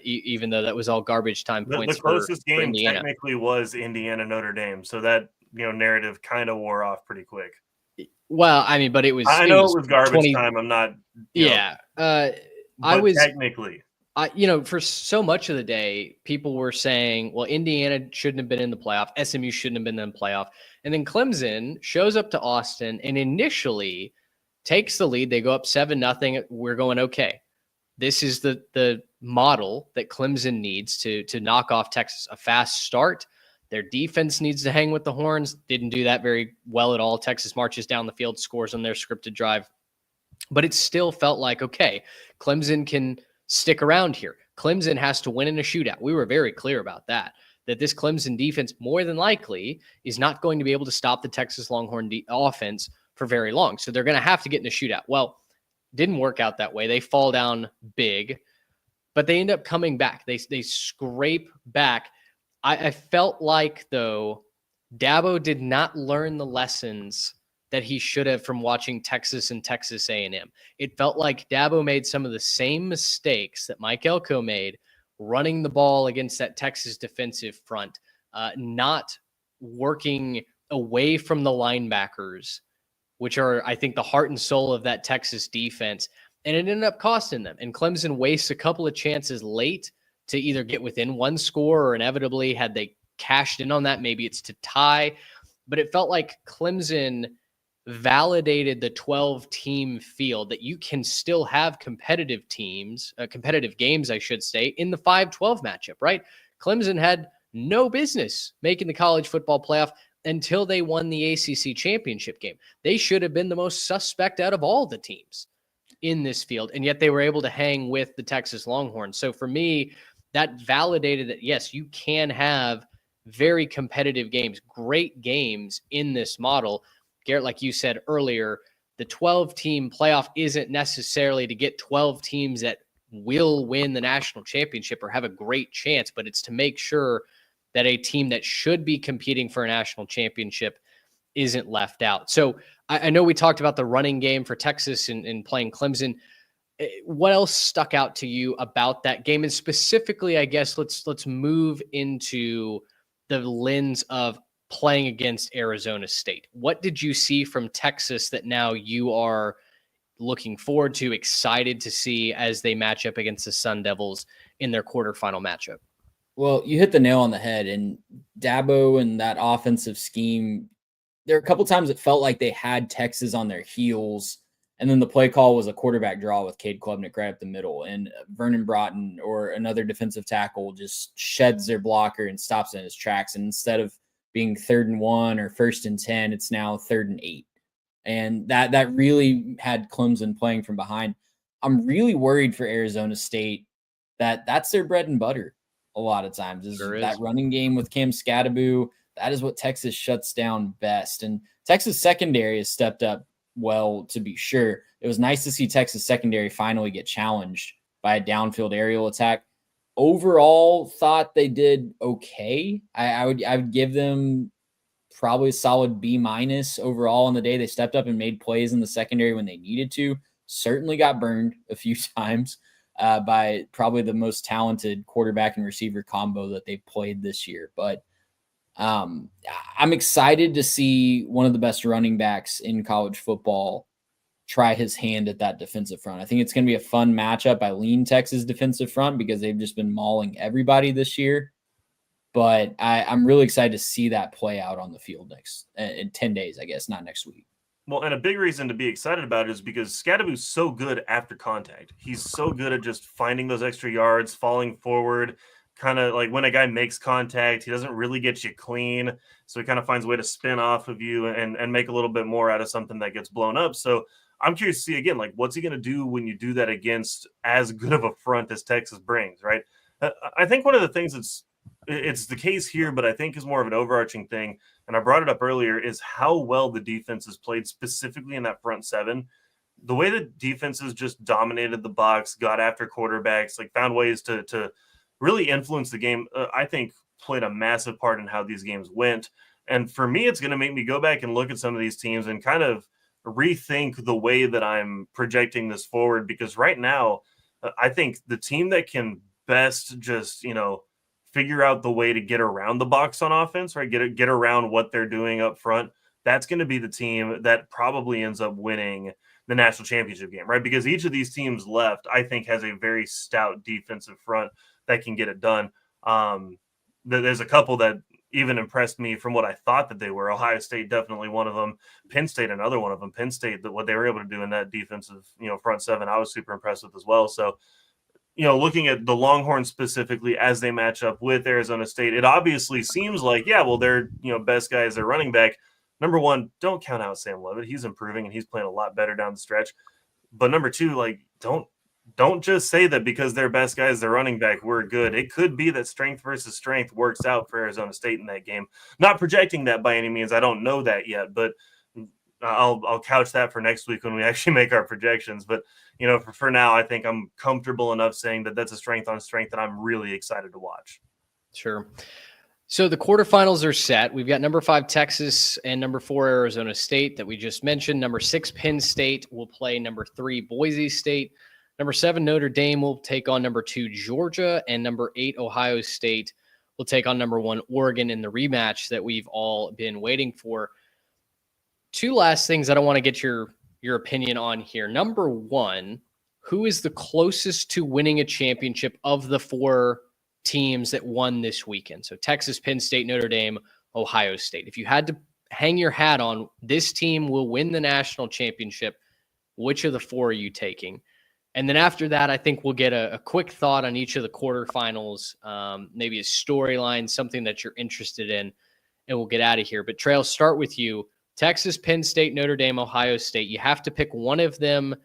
Even though that was all garbage time points. The closest for game Indiana. technically was Indiana Notre Dame, so that narrative kind of wore off pretty quick. Well, I mean, but it was. I know it was garbage 20 time. I'm not. Yeah. I but was technically. for so much of the day, people were saying, well, Indiana shouldn't have been in the playoff. SMU shouldn't have been in the playoff. And then Clemson shows up to Austin and initially takes the lead. They go up 7-0. We're going, okay, this is the model that Clemson needs to knock off Texas. A fast start. Their defense needs to hang with the horns. Didn't do that very well at all. Texas marches down the field, scores on their scripted drive. But it still felt like, okay, Clemson can stick around here. Clemson has to win in a shootout. We were very clear about that this Clemson defense more than likely is not going to be able to stop the Texas Longhorn offense for very long. So they're going to have to get in a shootout. Well, didn't work out that way. They fall down big, but they end up coming back. They scrape back. I felt like, though, Dabo did not learn the lessons that he should have from watching Texas and Texas A&M. It felt like Dabo made some of the same mistakes that Mike Elko made running the ball against that Texas defensive front, not working away from the linebackers, which are, I think, the heart and soul of that Texas defense. And it ended up costing them. And Clemson wastes a couple of chances late to either get within one score, or inevitably, had they cashed in on that, maybe it's to tie. But it felt like Clemson validated the 12-team field, that you can still have competitive teams, competitive games, I should say, in the 5-12 matchup, right? Clemson had no business making the college football playoff until they won the ACC championship game. They should have been the most suspect out of all the teams in this field, and yet they were able to hang with the Texas Longhorns. So for me, that validated that, yes, you can have very competitive games, great games in this model. Garrett, like you said earlier, the 12-team playoff isn't necessarily to get 12 teams that will win the national championship or have a great chance, but it's to make sure that a team that should be competing for a national championship isn't left out. So I know we talked about the running game for Texas and playing Clemson. What else stuck out to you about that game? And specifically, I guess, let's move into the lens of playing against Arizona State. What did you see from Texas that now you are looking forward to, excited to see as they match up against the Sun Devils in their quarterfinal matchup? Well, you hit the nail on the head. And Dabo and that offensive scheme, there are a couple times it felt like they had Texas on their heels, and then the play call was a quarterback draw with Cade Klubnik right up the middle, and Vernon Broughton or another defensive tackle just sheds their blocker and stops in his tracks. And instead of being 3rd and 1 or 1st and 10, it's now 3rd and 8. And that really had Clemson playing from behind. I'm really worried for Arizona State that's their bread and butter a lot of times, is that running game with Cam Scadaboo. That is what Texas shuts down best. And Texas secondary has stepped up well, to be sure. It was nice to see Texas secondary finally get challenged by a downfield aerial attack. Overall, thought they did okay. I would give them probably a solid B- overall on the day. They stepped up and made plays in the secondary when they needed to. Certainly got burned a few times by probably the most talented quarterback and receiver combo that they've played this year. But I'm excited to see one of the best running backs in college football try his hand at that defensive front. I think it's going to be a fun matchup. I lean Texas defensive front because they've just been mauling everybody this year. But I'm really excited to see that play out on the field in 10 days, I guess, not next week. Well, and a big reason to be excited about it is because Scadaboo's so good after contact. He's so good at just finding those extra yards, falling forward, kind of like when a guy makes contact, he doesn't really get you clean. So he kind of finds a way to spin off of you and make a little bit more out of something that gets blown up. So I'm curious to see, again, like, what's he going to do when you do that against as good of a front as Texas brings, right? I think one of the things it's the case here, but I think is more of an overarching thing, and I brought it up earlier, is how well the defense has played specifically in that front seven. The way that defenses just dominated the box, got after quarterbacks, like found ways to really influence the game, I think played a massive part in how these games went. And for me, it's going to make me go back and look at some of these teams and kind of rethink the way that I'm projecting this forward, because right now, I think the team that can best just, figure out the way to get around the box on offense, right? Get around what they're doing up front. That's going to be the team that probably ends up winning the national championship game, right? Because each of these teams left, I think, has a very stout defensive front that can get it done. There's a couple that even impressed me from what I thought that they were. Ohio State, definitely one of them. Penn State, another one of them. Penn State, what they were able to do in that defensive, front seven, I was super impressed with as well. So, looking at the Longhorns specifically as they match up with Arizona State, it obviously seems like, their, best guy is their running back. Number one, don't count out Sam Leavitt. He's improving and he's playing a lot better down the stretch. But number two, like, don't just say that because their best guy is their running back, we're good. It could be that strength versus strength works out for Arizona State in that game. Not projecting that by any means. I don't know that yet, but I'll couch that for next week when we actually make our projections. But, for now, I think I'm comfortable enough saying that that's a strength on strength that I'm really excited to watch. Sure. So the quarterfinals are set. We've got number 5 Texas and number 4 Arizona State that we just mentioned. Number 6 Penn State will play number 3 Boise State. Number 7 Notre Dame will take on number 2 Georgia, and number 8 Ohio State will take on number 1 Oregon in the rematch that we've all been waiting for. 2 last things that I want to get your opinion on here. Number 1, who is the closest to winning a championship of the 4 teams that won this weekend? So Texas, Penn State, Notre Dame, Ohio State. If you had to hang your hat on this team will win the national championship, which of the 4 are you taking? And then after that, I think we'll get a quick thought on each of the quarterfinals, maybe a storyline, something that you're interested in, and we'll get out of here. But Trey, I'll start with you. Texas, Penn State, Notre Dame, Ohio State. You have to pick one of them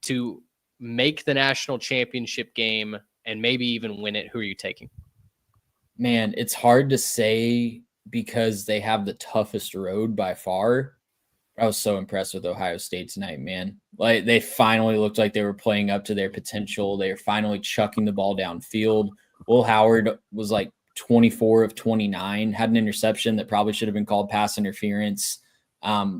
to make the national championship game and maybe even win it. Who are you taking? Man, it's hard to say because they have the toughest road by far. I was so impressed with Ohio State tonight, man. Like, they finally looked like they were playing up to their potential. They were finally chucking the ball downfield. Will Howard was like 24 of 29, had an interception that probably should have been called pass interference.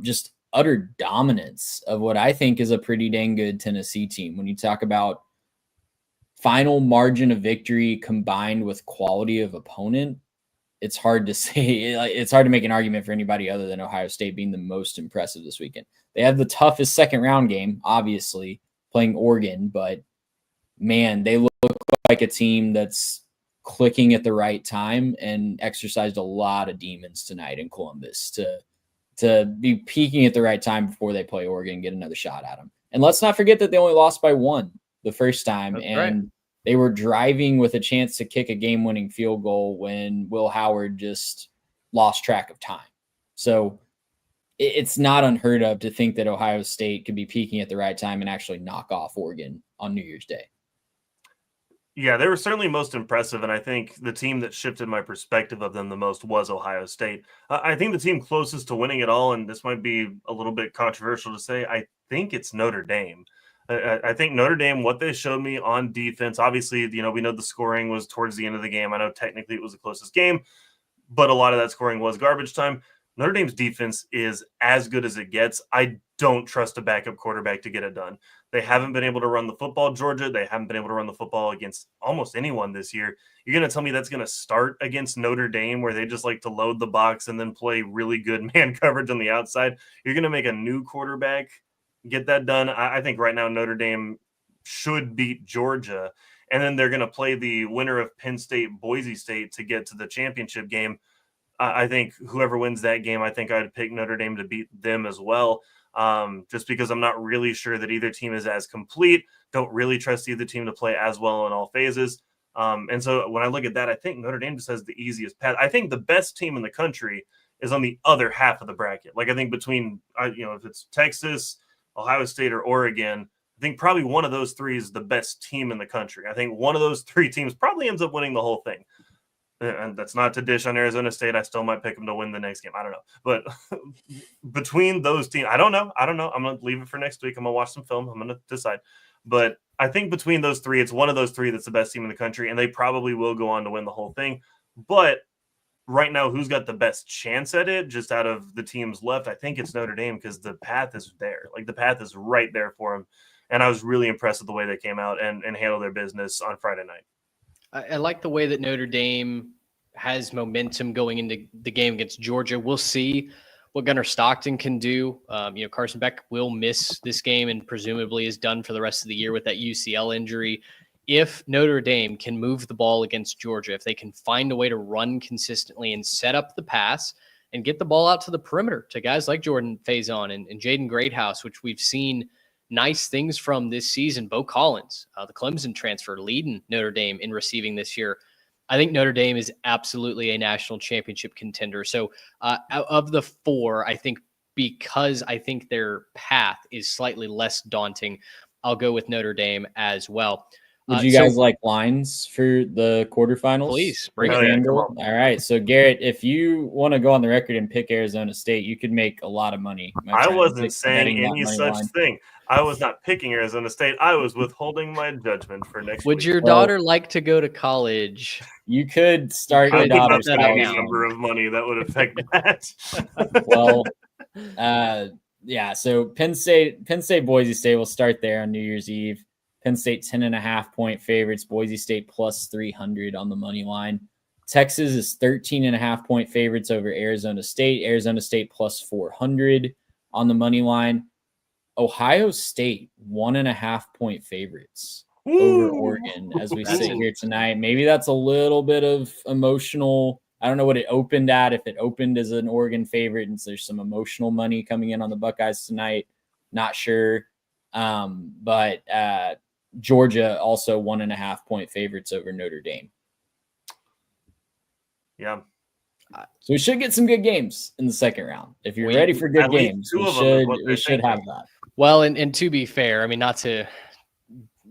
Just utter dominance of what I think is a pretty dang good Tennessee team. When you talk about final margin of victory combined with quality of opponent, it's hard to say. It's hard to make an argument for anybody other than Ohio State being the most impressive this weekend. They have the toughest second round game, obviously, playing Oregon, but man, they look like a team that's clicking at the right time and exercised a lot of demons tonight in Columbus to be peaking at the right time before they play Oregon and get another shot at them. And let's not forget that they only lost by 1 the first time. That's and right. They were driving with a chance to kick a game-winning field goal when Will Howard just lost track of time. So it's not unheard of to think that Ohio State could be peaking at the right time and actually knock off Oregon on New Year's Day. Yeah, they were certainly most impressive, and I think the team that shifted my perspective of them the most was Ohio State. I think the team closest to winning it all, and this might be a little bit controversial to say, I think it's Notre Dame. I think Notre Dame, what they showed me on defense, obviously, we know the scoring was towards the end of the game. I know technically it was the closest game, but a lot of that scoring was garbage time. Notre Dame's defense is as good as it gets. I don't trust a backup quarterback to get it done. They haven't been able to run the football, Georgia. They haven't been able to run the football against almost anyone this year. You're going to tell me that's going to start against Notre Dame, where they just like to load the box and then play really good man coverage on the outside? You're going to make a new quarterback get that done? I think right now Notre Dame should beat Georgia, and then they're going to play the winner of Penn State, Boise State to get to the championship game. I think whoever wins that game, I think I'd pick Notre Dame to beat them as well, just because I'm not really sure that either team is as complete. Don't really trust either team to play as well in all phases. And so when I look at that, I think Notre Dame just has the easiest path. I think the best team in the country is on the other half of the bracket. Like, I think between, if it's Texas, Ohio State, or Oregon, I think probably one of those 3 is the best team in the country. I think one of those 3 teams probably ends up winning the whole thing. And that's not to dish on Arizona State. I still might pick them to win the next game. I don't know. But between those teams, I don't know. I'm going to leave it for next week. I'm going to watch some film. I'm going to decide. But I think between those 3, it's one of those 3 that's the best team in the country, and they probably will go on to win the whole thing. But right now, who's got the best chance at it, just out of the teams left? I think it's Notre Dame, because the path is there. Like, the path is right there for them. And I was really impressed with the way they came out and handled their business on Friday night. I like the way that Notre Dame has momentum going into the game against Georgia. We'll see what Gunnar Stockton can do. Carson Beck will miss this game and presumably is done for the rest of the year with that UCL injury. If Notre Dame can move the ball against Georgia, if they can find a way to run consistently and set up the pass and get the ball out to the perimeter to guys like Jordan Faison and Jaden Greathouse, which we've seen nice things from this season. Bo Collins, the Clemson transfer, leading Notre Dame in receiving this year. I think Notre Dame is absolutely a national championship contender. So out of the 4, I think because I think their path is slightly less daunting, I'll go with Notre Dame as well. Would you guys like lines for the quarterfinals? Please, bring it. Yeah, all right. So, Garrett, if you want to go on the record and pick Arizona State, you could make a lot of money. I wasn't saying any such thing. I was not picking Arizona State. I was withholding my judgment for next week. Would your daughter like to go to college? You could start your daughter's any number of money that would affect that. Well, yeah. So Penn State, Boise State will start there on New Year's Eve. Penn State 10.5-point favorites. Boise State plus 300 on the money line. Texas is 13.5-point favorites over Arizona State. Arizona State plus 400 on the money line. Ohio State 1.5-point favorites over Oregon as we sit here tonight. Maybe that's a little bit of emotional. I don't know what it opened at. If it opened as an Oregon favorite, and so there's some emotional money coming in on the Buckeyes tonight. Not sure. But Georgia also 1.5-point favorites over Notre Dame. Yeah. So we should get some good games in the second round. If you're ready for good games, we should have that. Well, and to be fair, I mean, not to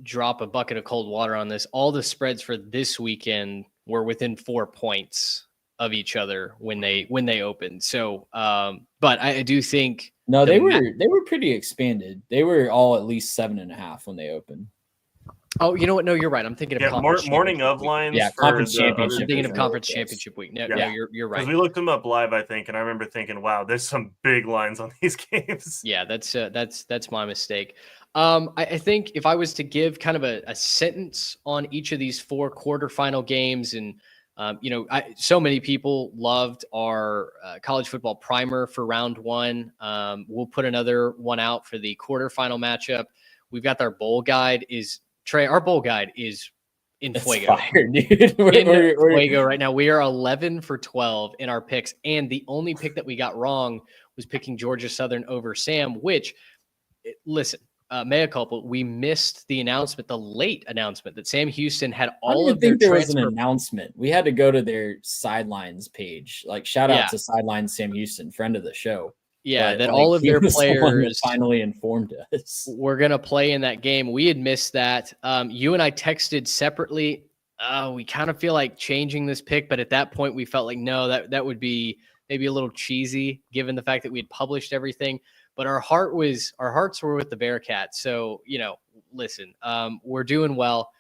drop a bucket of cold water on this, all the spreads for this weekend were within 4 points of each other when they opened. So, but I do think they were pretty expanded. They were all at least 7.5 when they opened. Oh, you know what? No, you're right. I'm thinking of morning of lines. Yeah, conference championship. I'm thinking of conference championship week. No, you're right. Because we looked them up live, I think, and I remember thinking, "Wow, there's some big lines on these games." Yeah, that's my mistake. I think if I was to give kind of a sentence on each of these 4 quarterfinal games, and so many people loved our college football primer for round 1. We'll put another one out for the quarterfinal matchup. We've got our bowl guide. Our bowl guide is in Fuego. Fire, dude. We're Fuego right now. We are 11 for 12 in our picks. And the only pick that we got wrong was picking Georgia Southern over Sam, which, listen, mea culpa, we missed the announcement, the late announcement that Sam Houston had all of their there was an announcement. We had to go to their sidelines page. Like, shout out to Sidelines Sam Houston, friend of the show. Yeah, but, that all of their players finally informed us. We're going to play in that game. We had missed that. You and I texted separately. We kind of feel like changing this pick, but at that point we felt like, no, that would be maybe a little cheesy given the fact that we had published everything. But our hearts were with the Bearcats. So, listen, we're doing well.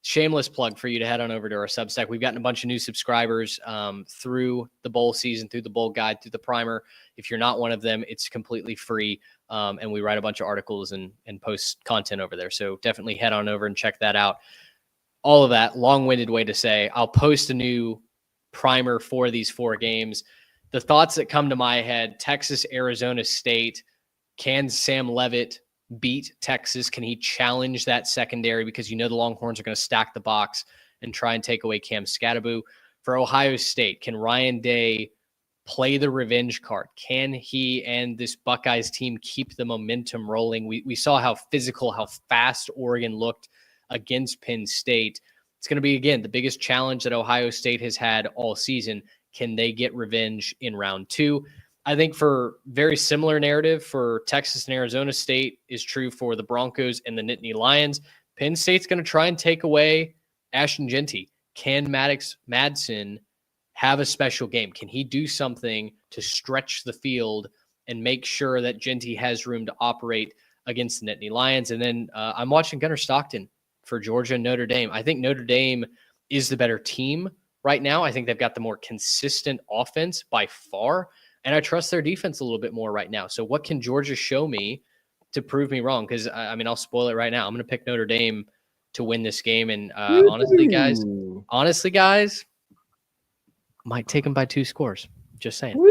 Shameless plug for you to head on over to our Substack. We've gotten a bunch of new subscribers through the bowl season, through the bowl guide, through the primer. If you're not one of them, it's completely free. And we write a bunch of articles and post content over there. So definitely head on over and check that out. All of that, long-winded way to say, I'll post a new primer for these 4 games. The thoughts that come to my head: Texas, Arizona State. Can Sam Leavitt beat Texas? Can he challenge that secondary? Because the Longhorns are going to stack the box and try and take away Cam Scatterbo. For Ohio State, can Ryan Day play the revenge card? Can he and this Buckeyes team keep the momentum rolling? We saw how physical, how fast Oregon looked against Penn State. It's going to be, again, the biggest challenge that Ohio State has had all season. Can they get revenge in round 2? I think for very similar narrative for Texas and Arizona State is true for the Broncos and the Nittany Lions. Penn State's going to try and take away Ashton Genty. Can Maddox Madsen have a special game? Can he do something to stretch the field and make sure that Genty has room to operate against the Nittany Lions? And then I'm watching Gunnar Stockton for Georgia and Notre Dame. I think Notre Dame is the better team right now. I think they've got the more consistent offense by far. And I trust their defense a little bit more right now. So what can Georgia show me to prove me wrong? Because, I'll spoil it right now. I'm going to pick Notre Dame to win this game. And honestly, guys, might take them by 2 scores. Just saying.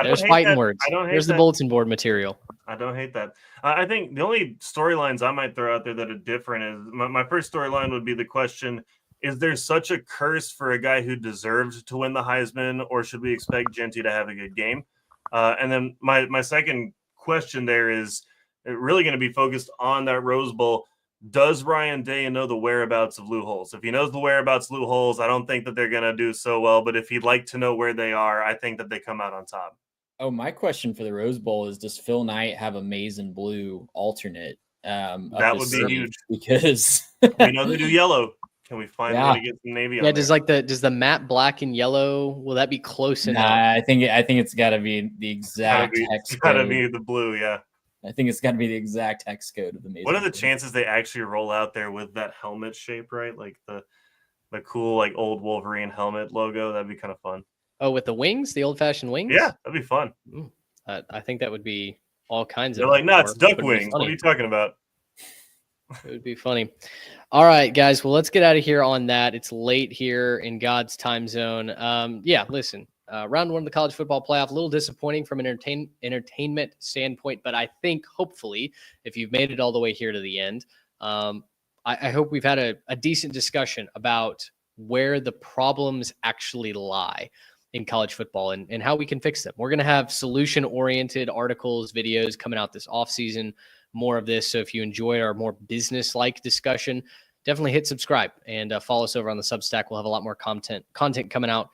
There's fighting words. There's the bulletin board material. I don't hate that. I think the only storylines I might throw out there that are different is my first storyline would be the question: is there such a curse for a guy who deserved to win the Heisman, or should we expect Genty to have a good game? And then my second question there is really going to be focused on that Rose Bowl. Does Ryan Day know the whereabouts of Lou Holtz? If he knows the whereabouts of Lou Holtz, I don't think that they're going to do so well. But if he'd like to know where they are, I think that they come out on top. Oh, my question for the Rose Bowl is, does Phil Knight have a maize and blue alternate That would be huge because we know they do yellow. Can we find a way to get some navy on there? Does the matte black and yellow, will that be close enough? I think it's got to be the exact hex code. It's got to be the blue, yeah. I think it's got to be the exact hex code of the Amazing. What are the chances they actually roll out there with that helmet shape, right? Like the cool like old Wolverine helmet logo? That'd be kind of fun. Oh, with the wings, the old-fashioned wings? Yeah, that'd be fun. I think that would be all kinds They're of. like, no, it's duck wings. What are you talking about? It would be funny. All right, guys. Well, let's get out of here on that. It's late here in God's time zone. Listen, round one of the college football playoff, a little disappointing from an entertainment standpoint, but I think hopefully if you've made it all the way here to the end, I hope we've had a decent discussion about where the problems actually lie in college football and how we can fix them. We're going to have solution-oriented articles, videos coming out this offseason, more of this. So if you enjoyed our more business-like discussion, definitely hit subscribe and follow us over on the Substack. We'll have a lot more content coming out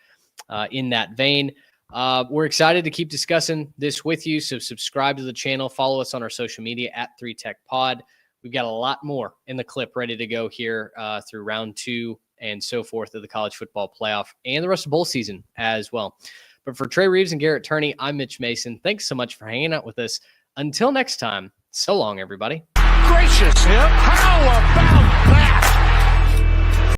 in that vein. We're excited to keep discussing this with you. So subscribe to the channel, follow us on our social media at 3TechPod. We've got a lot more in the clip ready to go here through round 2 and so forth of the college football playoff and the rest of bowl season as well. But for Trey Reeves and Garrett Turney, I'm Mitch Mason. Thanks so much for hanging out with us. Until next time, so long, everybody. Gracious him. How about